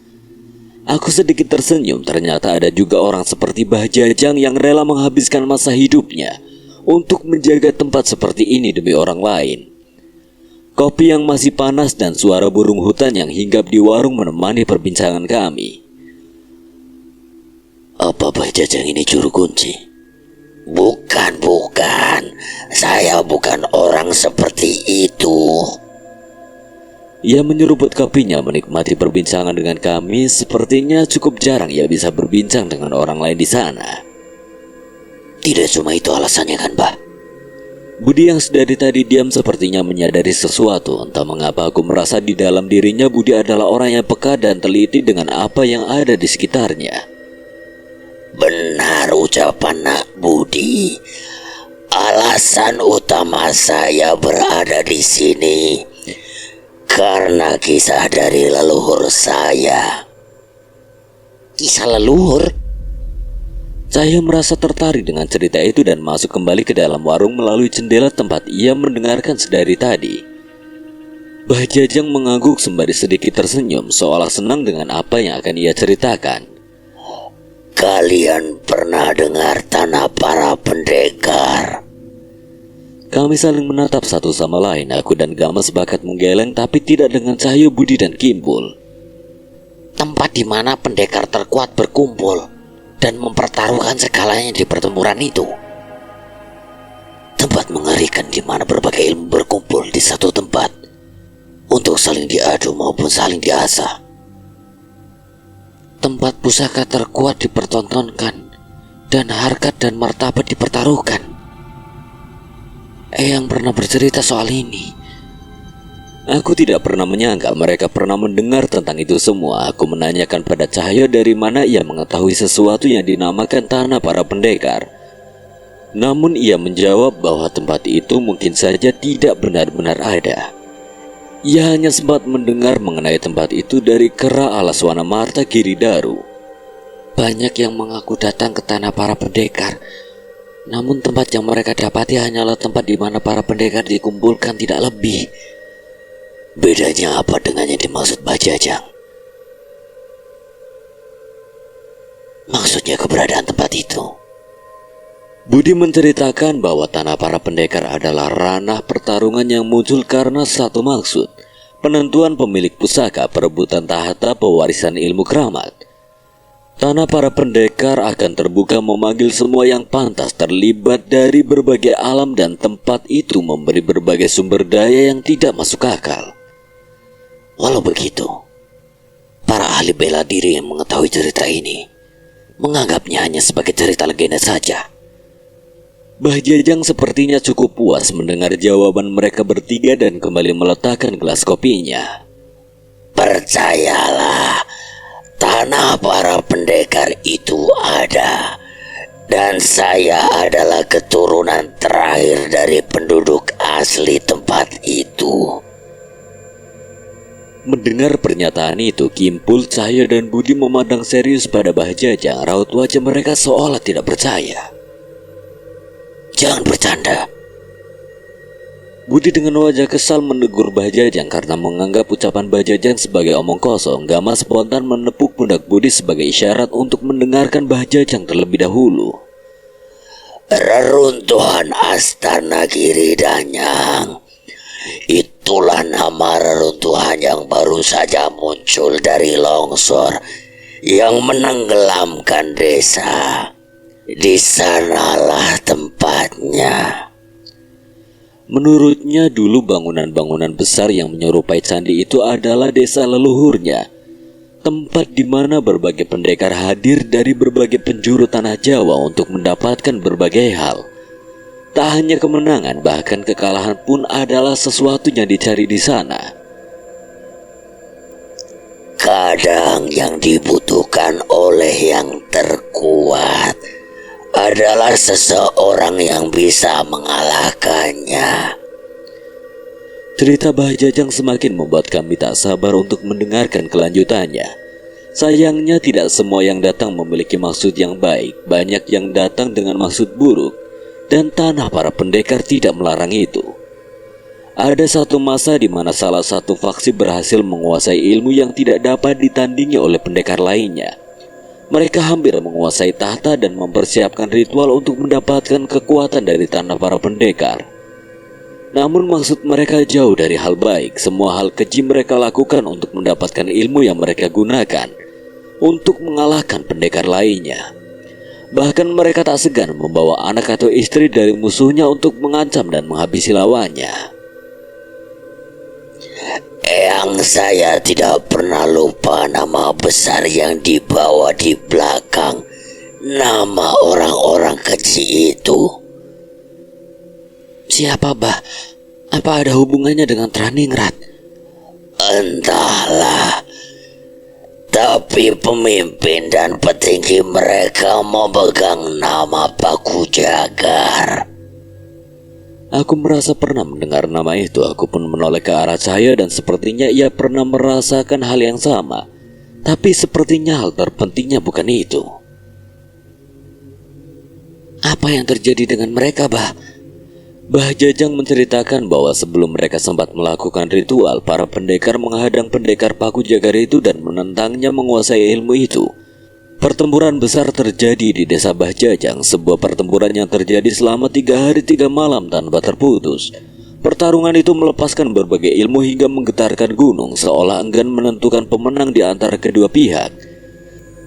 Aku sedikit tersenyum, ternyata ada juga orang seperti Mbah Jajang yang rela menghabiskan masa hidupnya untuk menjaga tempat seperti ini demi orang lain. Kopi yang masih panas dan suara burung hutan yang hinggap di warung menemani perbincangan kami. Apa Mbah Jajang ini juru kunci? Bukan. Saya bukan orang seperti itu. Ia menyeruput kopinya menikmati perbincangan dengan kami. Sepertinya cukup jarang ia bisa berbincang dengan orang lain di sana. Tidak cuma itu alasannya kan, Mbah? Budi yang sedari tadi diam sepertinya menyadari sesuatu. Entah mengapa aku merasa di dalam dirinya Budi adalah orang yang peka dan teliti dengan apa yang ada di sekitarnya. Benar ucapan Nak Budi. Alasan utama saya berada di sini karena kisah dari leluhur saya. Kisah leluhur? Saya merasa tertarik dengan cerita itu dan masuk kembali ke dalam warung melalui jendela tempat ia mendengarkan sedari tadi. Mbah Jajang mengangguk sembari sedikit tersenyum seolah senang dengan apa yang akan ia ceritakan. Kalian pernah dengar tanah para pendekar? Kami saling menatap satu sama lain. Aku dan Gama sepakat menggeleng tapi tidak dengan Cahyo, Budi dan Kimpul. Tempat di mana pendekar terkuat berkumpul dan mempertaruhkan segalanya di pertempuran itu. Tempat mengerikan di mana berbagai ilmu berkumpul di satu tempat untuk saling diadu maupun saling diasah. Tempat pusaka terkuat dipertontonkan dan harkat dan martabat dipertaruhkan. Eyang pernah bercerita soal ini. Aku tidak pernah menyangka mereka pernah mendengar tentang itu semua. Aku menanyakan pada Cahyo dari mana ia mengetahui sesuatu yang dinamakan tanah para pendekar. Namun ia menjawab bahwa tempat itu mungkin saja tidak benar-benar ada. Ia hanya sempat mendengar mengenai tempat itu dari Kera Alaswana Marta Giridaru. Banyak yang mengaku datang ke tanah para pendekar, namun tempat yang mereka dapati hanyalah tempat di mana para pendekar dikumpulkan, tidak lebih. Bedanya apa dengan yang dimaksud Mbah Jajang? Maksudnya keberadaan tempat itu. Budi menceritakan bahwa tanah para pendekar adalah ranah pertarungan yang muncul karena satu maksud, penentuan pemilik pusaka, perebutan tahta, pewarisan ilmu keramat. Tanah para pendekar akan terbuka memanggil semua yang pantas terlibat dari berbagai alam dan tempat itu memberi berbagai sumber daya yang tidak masuk akal. Walau begitu, para ahli bela diri yang mengetahui cerita ini menganggapnya hanya sebagai cerita legenda saja. Bah Jajang sepertinya cukup puas mendengar jawaban mereka bertiga dan kembali meletakkan gelas kopinya. Percayalah, tanah para pendekar itu ada. Dan saya adalah keturunan terakhir dari penduduk asli tempat itu. Mendengar pernyataan itu, Kimpul, Cahaya, dan Budi memandang serius pada Bah Jajang. Raut wajah mereka seolah tidak percaya. Jangan bercanda. Budi dengan wajah kesal menegur Bah Jajang karena menganggap ucapan Bah Jajang sebagai omong kosong. Gama spontan menepuk pundak Budi sebagai isyarat untuk mendengarkan Bah Jajang terlebih dahulu. Reruntuhan Astana Giridanyang. Itulah nama reruntuhan yang baru saja muncul dari longsor yang menenggelamkan desa. Di sanalah tempatnya. Menurutnya dulu bangunan-bangunan besar yang menyerupai candi itu adalah desa leluhurnya, tempat di mana berbagai pendekar hadir dari berbagai penjuru tanah Jawa untuk mendapatkan berbagai hal. Tak hanya kemenangan, bahkan kekalahan pun adalah sesuatu yang dicari di sana. Kadang yang dibutuhkan oleh yang terkuat adalah seseorang yang bisa mengalahkannya. Cerita Bah Jajang semakin membuat kami tak sabar untuk mendengarkan kelanjutannya. Sayangnya tidak semua yang datang memiliki maksud yang baik. Banyak yang datang dengan maksud buruk, dan tanah para pendekar tidak melarang itu. Ada satu masa di mana salah satu faksi berhasil menguasai ilmu yang tidak dapat ditandingi oleh pendekar lainnya. Mereka hampir menguasai tahta dan mempersiapkan ritual untuk mendapatkan kekuatan dari tanah para pendekar. Namun maksud mereka jauh dari hal baik. Semua hal keji mereka lakukan untuk mendapatkan ilmu yang mereka gunakan untuk mengalahkan pendekar lainnya. Bahkan mereka tak segan membawa anak atau istri dari musuhnya untuk mengancam dan menghabisi lawannya. Yang saya tidak pernah lupa nama besar yang dibawa di belakang nama orang-orang keji itu. Siapa, Bah? Apa ada hubungannya dengan Traningrat? Entahlah. Tapi pemimpin dan petinggi mereka memegang nama Paku Jagar. Aku merasa pernah mendengar nama itu. Aku pun menoleh ke arah Cahaya dan sepertinya ia pernah merasakan hal yang sama. Tapi sepertinya hal terpentingnya bukan itu. Apa yang terjadi dengan mereka, Bah? Bah Jajang menceritakan bahwa sebelum mereka sempat melakukan ritual, para pendekar menghadang pendekar Paku Jagar itu dan menentangnya menguasai ilmu itu. Pertempuran besar terjadi di desa Bah Jajang, sebuah pertempuran yang terjadi selama 3 hari 3 malam tanpa terputus. Pertarungan itu melepaskan berbagai ilmu hingga menggetarkan gunung, seolah enggan menentukan pemenang di antara kedua pihak.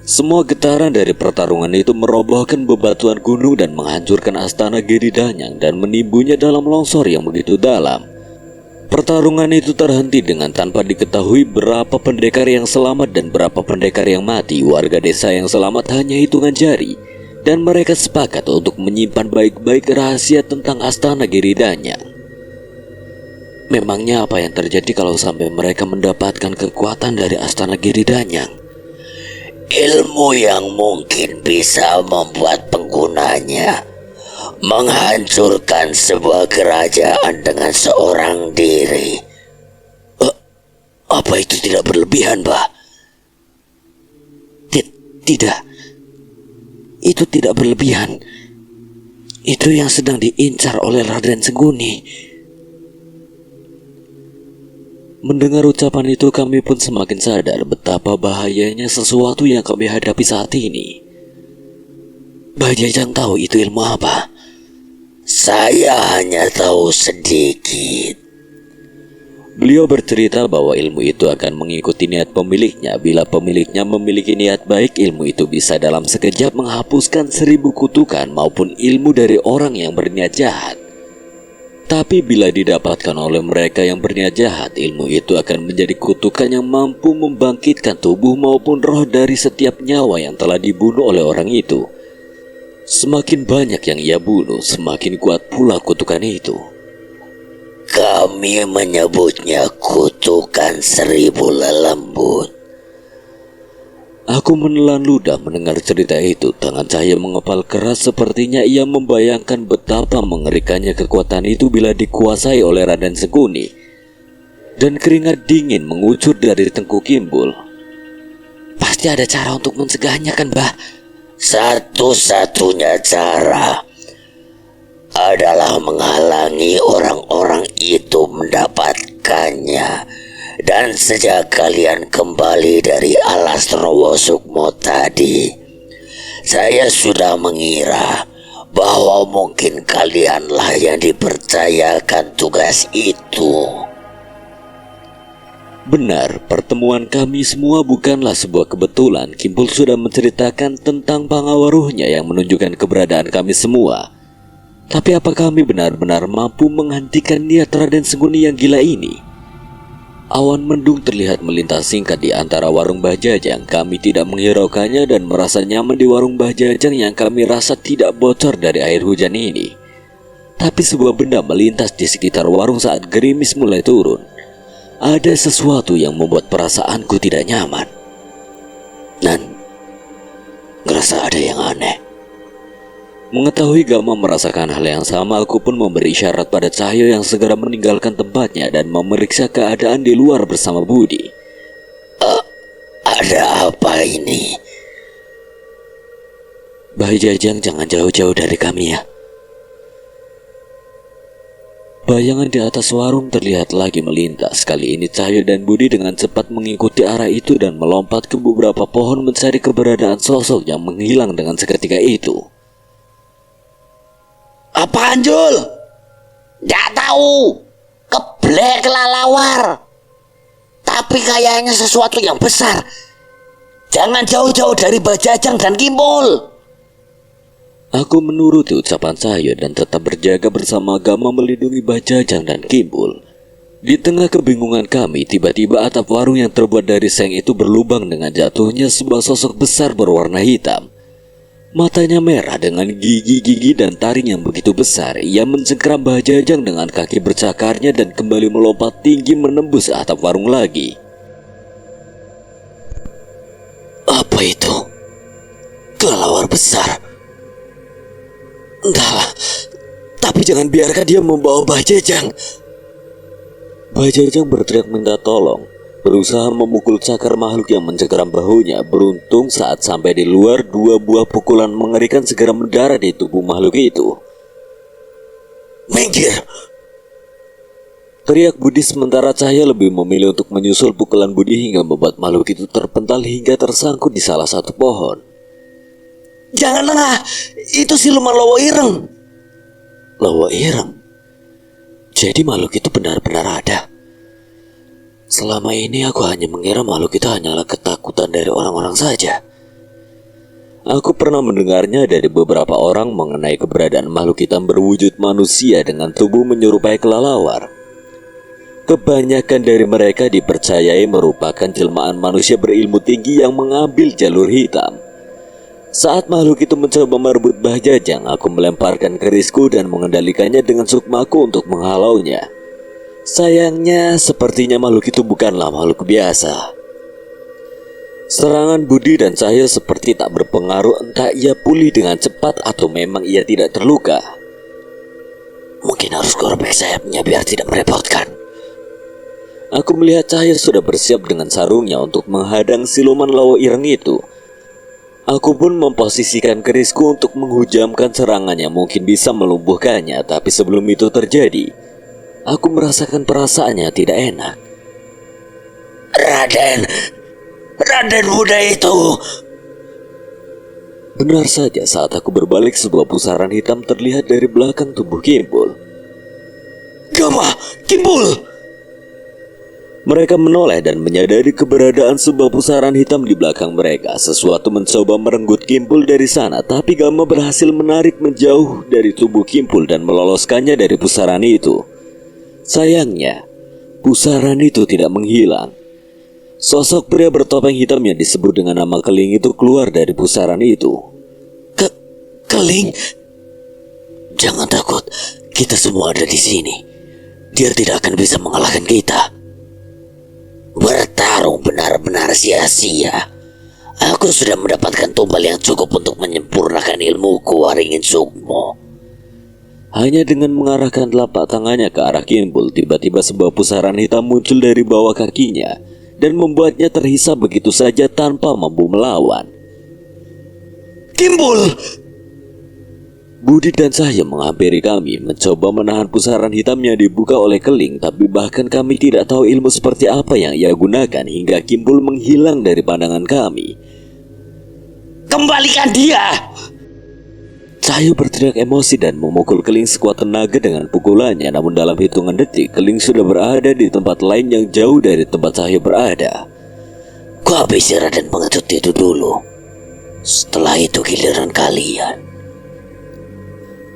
Semua getaran dari pertarungan itu merobohkan bebatuan gunung dan menghancurkan Astana Giridanyang dan menimbunya dalam longsor yang begitu dalam. Pertarungan itu terhenti dengan tanpa diketahui berapa pendekar yang selamat dan berapa pendekar yang mati. Warga desa yang selamat hanya hitungan jari, dan mereka sepakat untuk menyimpan baik-baik rahasia tentang Astana Giridanyang. Memangnya apa yang terjadi kalau sampai mereka mendapatkan kekuatan dari Astana Giridanyang? Ilmu yang mungkin bisa membuat penggunanya menghancurkan sebuah kerajaan dengan seorang diri. Apa itu tidak berlebihan, Bah? Tidak. Itu tidak berlebihan. Itu yang sedang diincar oleh Raden Sengguni. Mendengar ucapan itu, kami pun semakin sadar betapa bahayanya sesuatu yang kami hadapi saat ini. Bah Jajang tahu itu ilmu apa? Saya hanya tahu sedikit. Beliau bercerita bahwa ilmu itu akan mengikuti niat pemiliknya. Bila pemiliknya memiliki niat baik, ilmu itu bisa dalam sekejap menghapuskan 1000 kutukan maupun ilmu dari orang yang berniat jahat. Tapi bila didapatkan oleh mereka yang berniat jahat, ilmu itu akan menjadi kutukan yang mampu membangkitkan tubuh maupun roh dari setiap nyawa yang telah dibunuh oleh orang itu. Semakin banyak yang ia bunuh, semakin kuat pula kutukan itu. Kami menyebutnya kutukan 1000 lelembut. Aku menelan ludah mendengar cerita itu. Tangan saya mengepal keras, sepertinya ia membayangkan betapa mengerikannya kekuatan itu bila dikuasai oleh Raden Seguni. Dan keringat dingin mengucur dari tengkuk Kimbul. Pasti ada cara untuk mencegahnya kan, Bah? Satu-satunya cara adalah menghalangi orang-orang itu mendapatkannya. Dan sejak kalian kembali dari alas Rowo Sukmo tadi, saya sudah mengira bahwa mungkin kalianlah yang dipercayakan tugas itu. Benar, pertemuan kami semua bukanlah sebuah kebetulan. Kimbul sudah menceritakan tentang pangawaruhnya yang menunjukkan keberadaan kami semua. Tapi apa kami benar-benar mampu menghentikan niat Raden Seguni yang gila ini? Awan mendung terlihat melintas singkat di antara warung Mbah Jajang. Kami tidak menghiraukannya dan merasa nyaman di warung Mbah Jajang yang kami rasa tidak bocor dari air hujan ini. Tapi sebuah benda melintas di sekitar warung saat gerimis mulai turun. Ada sesuatu yang membuat perasaanku tidak nyaman. Dan ngerasa ada yang aneh. Mengetahui Gama merasakan hal yang sama, aku pun memberi isyarat pada Cahyo yang segera meninggalkan tempatnya dan memeriksa keadaan di luar bersama Budi. Ada apa ini? Mbah Jajang, jangan jauh-jauh dari kami ya. Bayangan di atas warung terlihat lagi melintas. Kali ini Cahyo dan Budi dengan cepat mengikuti arah itu dan melompat ke beberapa pohon mencari keberadaan sosok yang menghilang dengan seketika itu. Apaan, Jul? Nggak tahu. Keblek kelelawar. Tapi kayaknya sesuatu yang besar. Jangan jauh-jauh dari Mbah Jajang dan Kimbul. Aku menuruti ucapan Cahyo dan tetap berjaga bersama Gama melindungi Mbah Jajang dan Kimbul. Di tengah kebingungan kami, tiba-tiba atap warung yang terbuat dari seng itu berlubang dengan jatuhnya sebuah sosok besar berwarna hitam. Matanya merah dengan gigi-gigi dan taring yang begitu besar. Ia mencengkeram Mbah Jajang dengan kaki bercakarnya dan kembali melompat tinggi menembus atap warung lagi. Apa itu? Kelelawar besar. Entahlah, tapi jangan biarkan dia membawa Mbah Jajang. Mbah Jajang berteriak minta tolong, berusaha memukul cakar makhluk yang mencengkeram bahunya. Beruntung saat sampai di luar, 2 buah pukulan mengerikan segera mendarat di tubuh makhluk itu. Minggir! Teriak Budi, sementara Cahyo lebih memilih untuk menyusul pukulan Budi hingga membuat makhluk itu terpental hingga tersangkut di salah satu pohon. Jangan lengah, itu siluman Lowo Ireng. Lowo Ireng? Jadi makhluk itu benar-benar ada? Selama ini aku hanya mengira makhluk itu hanyalah ketakutan dari orang-orang saja. Aku pernah mendengarnya dari beberapa orang mengenai keberadaan makhluk hitam berwujud manusia dengan tubuh menyerupai kelelawar. Kebanyakan dari mereka dipercayai merupakan jelmaan manusia berilmu tinggi yang mengambil jalur hitam. Saat makhluk itu mencoba merebut Mbah Jajang, aku melemparkan kerisku dan mengendalikannya dengan sukmaku untuk menghalaunya. Sayangnya, sepertinya makhluk itu bukanlah makhluk biasa. Serangan Budi dan Cahyo seperti tak berpengaruh, entah ia pulih dengan cepat atau memang ia tidak terluka. Mungkin harus korek sayapnya biar tidak merepotkan. Aku melihat Cahyo sudah bersiap dengan sarungnya untuk menghadang siluman Lowo Ireng itu. Aku pun memposisikan kerisku untuk menghujamkan serangannya, mungkin bisa melumpuhkannya. Tapi sebelum itu terjadi, aku merasakan perasaannya tidak enak. Raden muda itu. Benar saja, saat aku berbalik, sebuah pusaran hitam terlihat dari belakang tubuh Kimbul. Gama, Kimbul! Mereka menoleh dan menyadari keberadaan sebuah pusaran hitam di belakang mereka. Sesuatu mencoba merenggut Kimpul dari sana, tapi Gama berhasil menarik menjauh dari tubuh Kimpul dan meloloskannya dari pusaran itu. Sayangnya, pusaran itu tidak menghilang. Sosok pria bertopeng hitam yang disebut dengan nama Keling itu keluar dari pusaran itu. Keling, jangan takut, kita semua ada di sini. Dia tidak akan bisa mengalahkan kita. Bertarung benar-benar sia-sia. Aku sudah mendapatkan tumbal yang cukup untuk menyempurnakan ilmuku, Waringin Sukmo. Hanya dengan mengarahkan telapak tangannya ke arah Kimpul, tiba-tiba sebuah pusaran hitam muncul dari bawah kakinya dan membuatnya terhisap begitu saja tanpa mampu melawan. Kimpul! Budi dan saya menghampiri kami, mencoba menahan pusaran hitam yang dibuka oleh Keling, tapi bahkan kami tidak tahu ilmu seperti apa yang ia gunakan hingga Kimpul menghilang dari pandangan kami. Kembalikan dia! Cahyo berteriak emosi dan memukul Keling sekuat tenaga dengan pukulannya, namun dalam hitungan detik Keling sudah berada di tempat lain yang jauh dari tempat Cahyo berada. Ku habisi Raden Pengecut itu dulu. Setelah itu giliran kalian.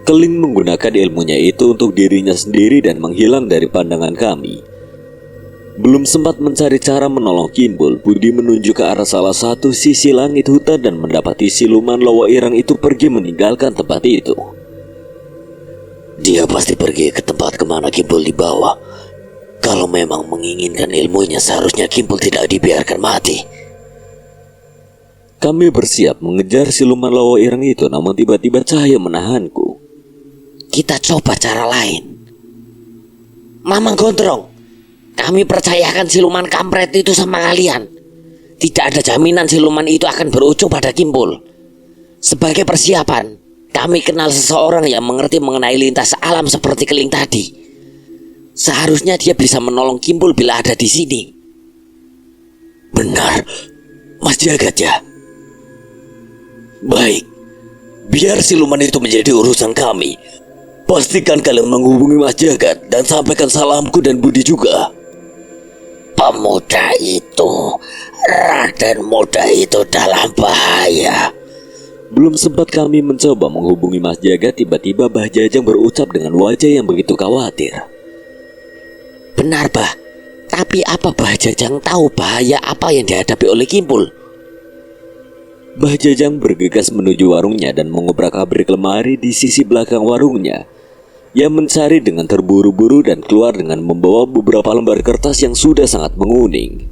Keling menggunakan ilmunya itu untuk dirinya sendiri dan menghilang dari pandangan kami. Belum sempat mencari cara menolong Kimpul, Budi menunjuk ke arah salah satu sisi langit hutan dan mendapati siluman Lowo Irang itu pergi meninggalkan tempat itu. Dia pasti pergi ke tempat kemana Kimpul dibawa. Kalau memang menginginkan ilmunya, seharusnya Kimpul tidak dibiarkan mati. Kami bersiap mengejar siluman Lowo Irang itu, namun tiba-tiba Cahyo menahanku. Kita coba cara lain. Mamang Gondrong, kami percayakan siluman kampret itu sama kalian. Tidak ada jaminan siluman itu akan berujung pada Kimpul. Sebagai persiapan, kami kenal seseorang yang mengerti mengenai lintas alam seperti Keling tadi. Seharusnya dia bisa menolong Kimpul bila ada di sini. Benar, Mas Jagat ya? Baik, biar siluman itu menjadi urusan kami. Pastikan kalian menghubungi Mas Jagat dan sampaikan salamku dan Budi juga. Pemuda itu, Raden muda itu dalam bahaya. Belum sempat kami mencoba menghubungi Mas Jagat, tiba-tiba Bah Jajang berucap dengan wajah yang begitu khawatir. Benar, Bah. Tapi apa Bah Jajang tahu bahaya apa yang dihadapi oleh Kimpul? Bah Jajang bergegas menuju warungnya dan mengobrak-abrik lemari di sisi belakang warungnya. Ia mencari dengan terburu-buru dan keluar dengan membawa beberapa lembar kertas yang sudah sangat menguning.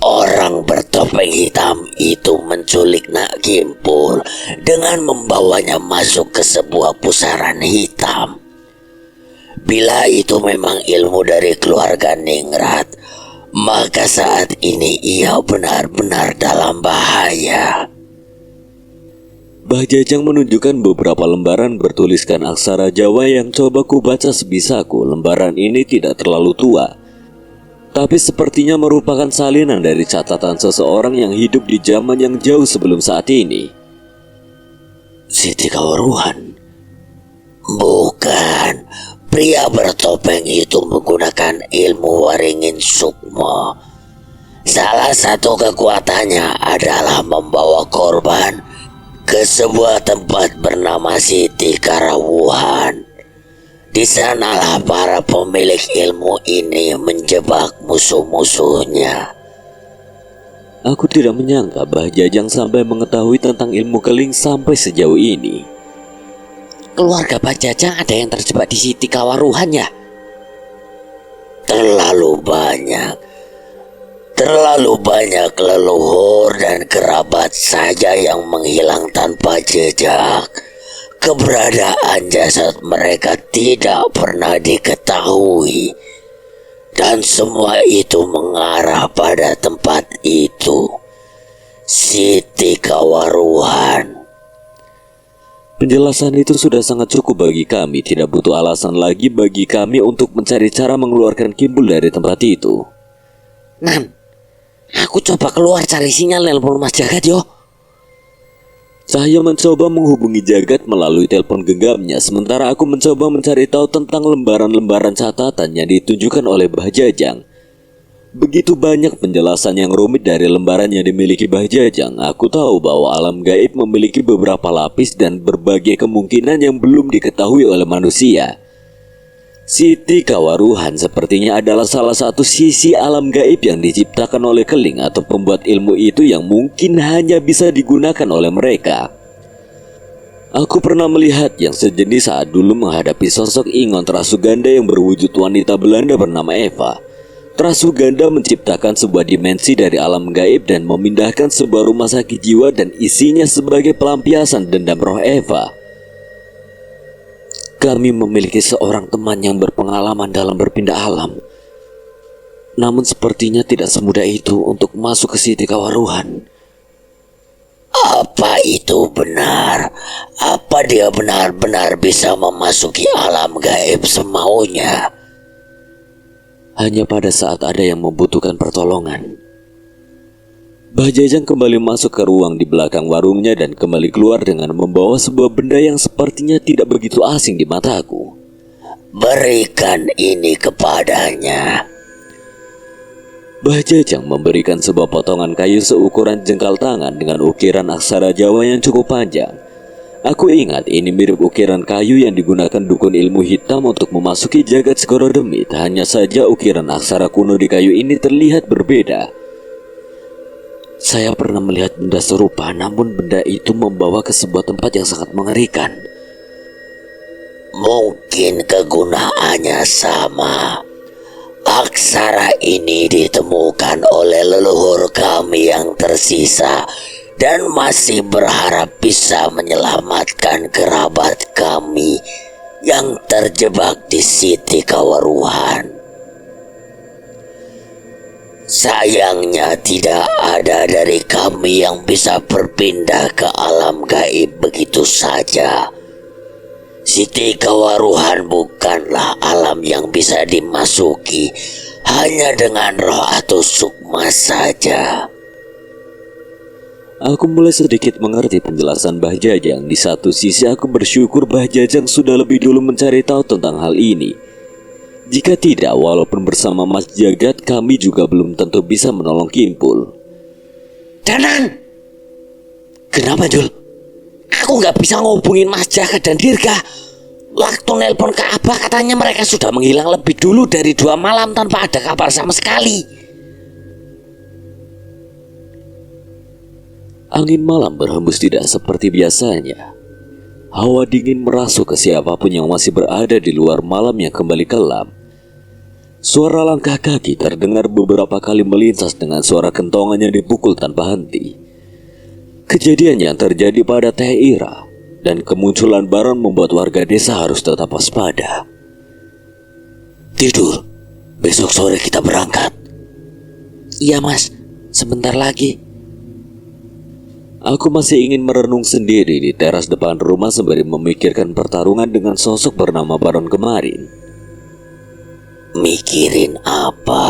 Orang bertopeng hitam itu menculik Nak Kimpul dengan membawanya masuk ke sebuah pusaran hitam. Bila itu memang ilmu dari keluarga Ningrat, maka saat ini ia benar-benar dalam bahaya. Bah Jajang menunjukkan beberapa lembaran bertuliskan aksara Jawa yang coba ku baca sebisaku. Lembaran ini tidak terlalu tua, tapi sepertinya merupakan salinan dari catatan seseorang yang hidup di zaman yang jauh sebelum saat ini. Siti Kawaruhan? Bukan. Pria bertopeng itu menggunakan ilmu Waringin Sukmo. Salah satu kekuatannya adalah membawa korban ke sebuah tempat bernama Siti Karawuhan. Di sanalah para pemilik ilmu ini menjebak musuh-musuhnya. Aku tidak menyangka Bah Jajang sampai mengetahui tentang ilmu Keling sampai sejauh ini. Keluarga Bah Jajang ada yang terjebak di Siti Kawaruhan ya? Terlalu banyak leluhur dan kerabat saja yang menghilang tanpa jejak. Keberadaan jasad mereka tidak pernah diketahui. Dan semua itu mengarah pada tempat itu, Siti Kawaruhan. Penjelasan itu sudah sangat cukup bagi kami. Tidak butuh alasan lagi bagi kami untuk mencari cara mengeluarkan Kimpul dari tempat itu. Nan, aku coba keluar cari sinyal nelpon Mas Jagat yo. Cahyo mencoba menghubungi Jagat melalui telepon genggamnya, sementara aku mencoba mencari tahu tentang lembaran-lembaran catatan yang ditunjukkan oleh Bah Jajang. Begitu banyak penjelasan yang rumit dari lembaran yang dimiliki Mbah Jajang, aku tahu bahwa alam gaib memiliki beberapa lapis dan berbagai kemungkinan yang belum diketahui oleh manusia. Siti Kawaruhan sepertinya adalah salah satu sisi alam gaib yang diciptakan oleh Keling atau pembuat ilmu itu yang mungkin hanya bisa digunakan oleh mereka. Aku pernah melihat yang sejenis saat dulu menghadapi sosok Ingon Trasuganda yang berwujud wanita Belanda bernama Eva. Trasuganda menciptakan sebuah dimensi dari alam gaib dan memindahkan sebuah rumah sakit jiwa dan isinya sebagai pelampiasan dendam roh Eva. Kami memiliki seorang teman yang berpengalaman dalam berpindah alam. Namun sepertinya tidak semudah itu untuk masuk ke Siti Kawaruhan. Apa itu benar? Apa dia benar-benar bisa memasuki alam gaib semaunya? Hanya pada saat ada yang membutuhkan pertolongan. Mbah Jajang kembali masuk ke ruang di belakang warungnya dan kembali keluar dengan membawa sebuah benda yang sepertinya tidak begitu asing di mataku. Berikan ini kepadanya. Mbah Jajang memberikan sebuah potongan kayu seukuran jengkal tangan dengan ukiran aksara Jawa yang cukup panjang. Aku ingat ini mirip ukiran kayu yang digunakan dukun ilmu hitam untuk memasuki jagat Segoro Demit. Hanya saja ukiran aksara kuno di kayu ini terlihat berbeda. Saya pernah melihat benda serupa, namun benda itu membawa ke sebuah tempat yang sangat mengerikan. Mungkin kegunaannya sama. Aksara ini ditemukan oleh leluhur kami yang tersisa dan masih berharap bisa menyelamatkan kerabat kami yang terjebak di Siti Kawaruhan. Sayangnya tidak ada dari kami yang bisa berpindah ke alam gaib begitu saja. Siti Kawaruhan bukanlah alam yang bisa dimasuki hanya dengan roh atau sukma saja. Aku mulai sedikit mengerti penjelasan Mbah Jajang. Di satu sisi aku bersyukur Mbah Jajang sudah lebih dulu mencari tahu tentang hal ini. Jika tidak, walaupun bersama Mas Jagat, kami juga belum tentu bisa menolong Kimpul. Danan! Kenapa, Jul? Aku nggak bisa ngubungin Mas Jagat dan Dirga. Waktu nelpon ke Abah katanya mereka sudah menghilang lebih dulu dari 2 malam tanpa ada kabar sama sekali. Angin malam berhembus tidak seperti biasanya. Hawa dingin merasuk ke siapapun yang masih berada di luar malam yang kembali kelam. Suara langkah kaki terdengar beberapa kali melintas dengan suara kentongan yang dipukul tanpa henti. Kejadian yang terjadi pada Teh Ira dan kemunculan Baron membuat warga desa harus tetap waspada. Tidur, besok sore kita berangkat. Iya mas, sebentar lagi. Aku masih ingin merenung sendiri di teras depan rumah sembari memikirkan pertarungan dengan sosok bernama Baron kemarin. Mikirin apa?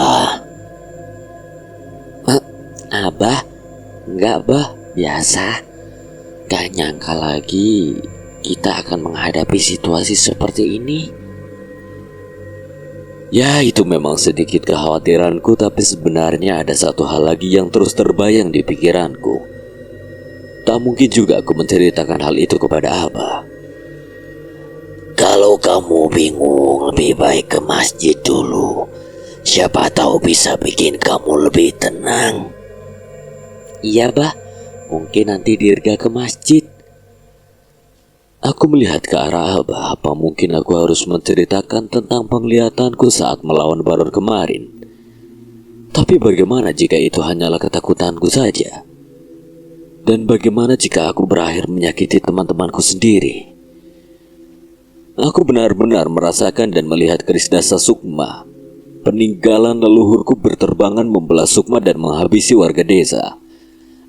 Abah? Enggak, Bah. Biasa. Gak nyangka lagi kita akan menghadapi situasi seperti ini. Ya, itu memang sedikit kekhawatiranku, tapi sebenarnya ada satu hal lagi yang terus terbayang di pikiranku. Tak mungkin juga aku menceritakan hal itu kepada Abah. Kalau kamu bingung, lebih baik ke masjid dulu. Siapa tahu bisa bikin kamu lebih tenang. Iya, Bah. Mungkin nanti Dirga ke masjid. Aku melihat ke arah Abah. Apa mungkin aku harus menceritakan tentang penglihatanku saat melawan Baron kemarin? Tapi bagaimana jika itu hanyalah ketakutanku saja? Dan bagaimana jika aku berakhir menyakiti teman-temanku sendiri? Aku benar-benar merasakan dan melihat keris dasa Sukma. Peninggalan leluhurku berterbangan membelah Sukma dan menghabisi warga desa.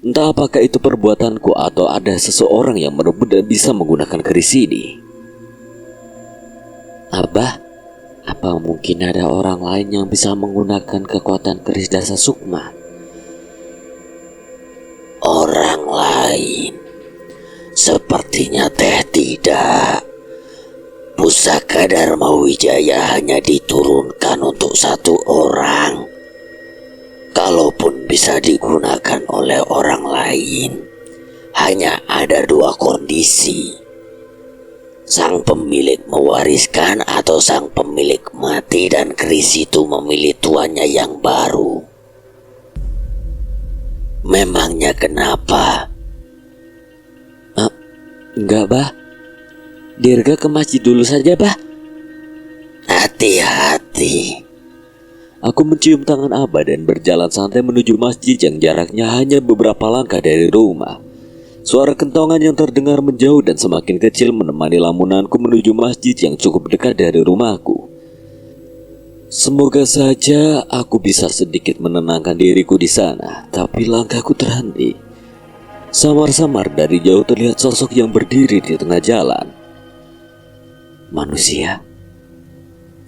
Entah apakah itu perbuatanku atau ada seseorang yang merebut dan bisa menggunakan keris ini. Abah, apa mungkin ada orang lain yang bisa menggunakan kekuatan keris dasa Sukma? Orang lain? Sepertinya Teh tidak. Pusaka Dharma Wijaya hanya diturunkan untuk 1 orang. Kalaupun bisa digunakan oleh orang lain, hanya ada dua kondisi. Sang pemilik mewariskan atau sang pemilik mati dan keris itu memilih tuannya yang baru. Memangnya kenapa? Enggak, Bah. Dirga ke masjid dulu saja, Bah. Hati-hati. Aku mencium tangan Abah dan berjalan santai menuju masjid yang jaraknya hanya beberapa langkah dari rumah. Suara kentongan yang terdengar menjauh dan semakin kecil menemani lamunanku menuju masjid yang cukup dekat dari rumahku. Semoga saja aku bisa sedikit menenangkan diriku di sana, tapi langkahku terhenti. Samar-samar dari jauh terlihat sosok yang berdiri di tengah jalan. Manusia?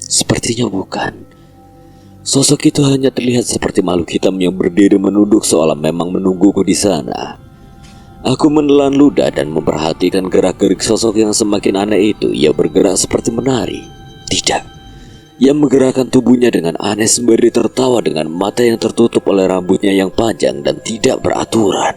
Sepertinya bukan. Sosok itu hanya terlihat seperti makhluk hitam yang berdiri menunduk seolah memang menungguku di sana. Aku menelan ludah dan memperhatikan gerak-gerik sosok yang semakin aneh itu. Ia bergerak seperti menari. Tidak. Ia menggerakkan tubuhnya dengan aneh sembari tertawa dengan mata yang tertutup oleh rambutnya yang panjang dan tidak beraturan.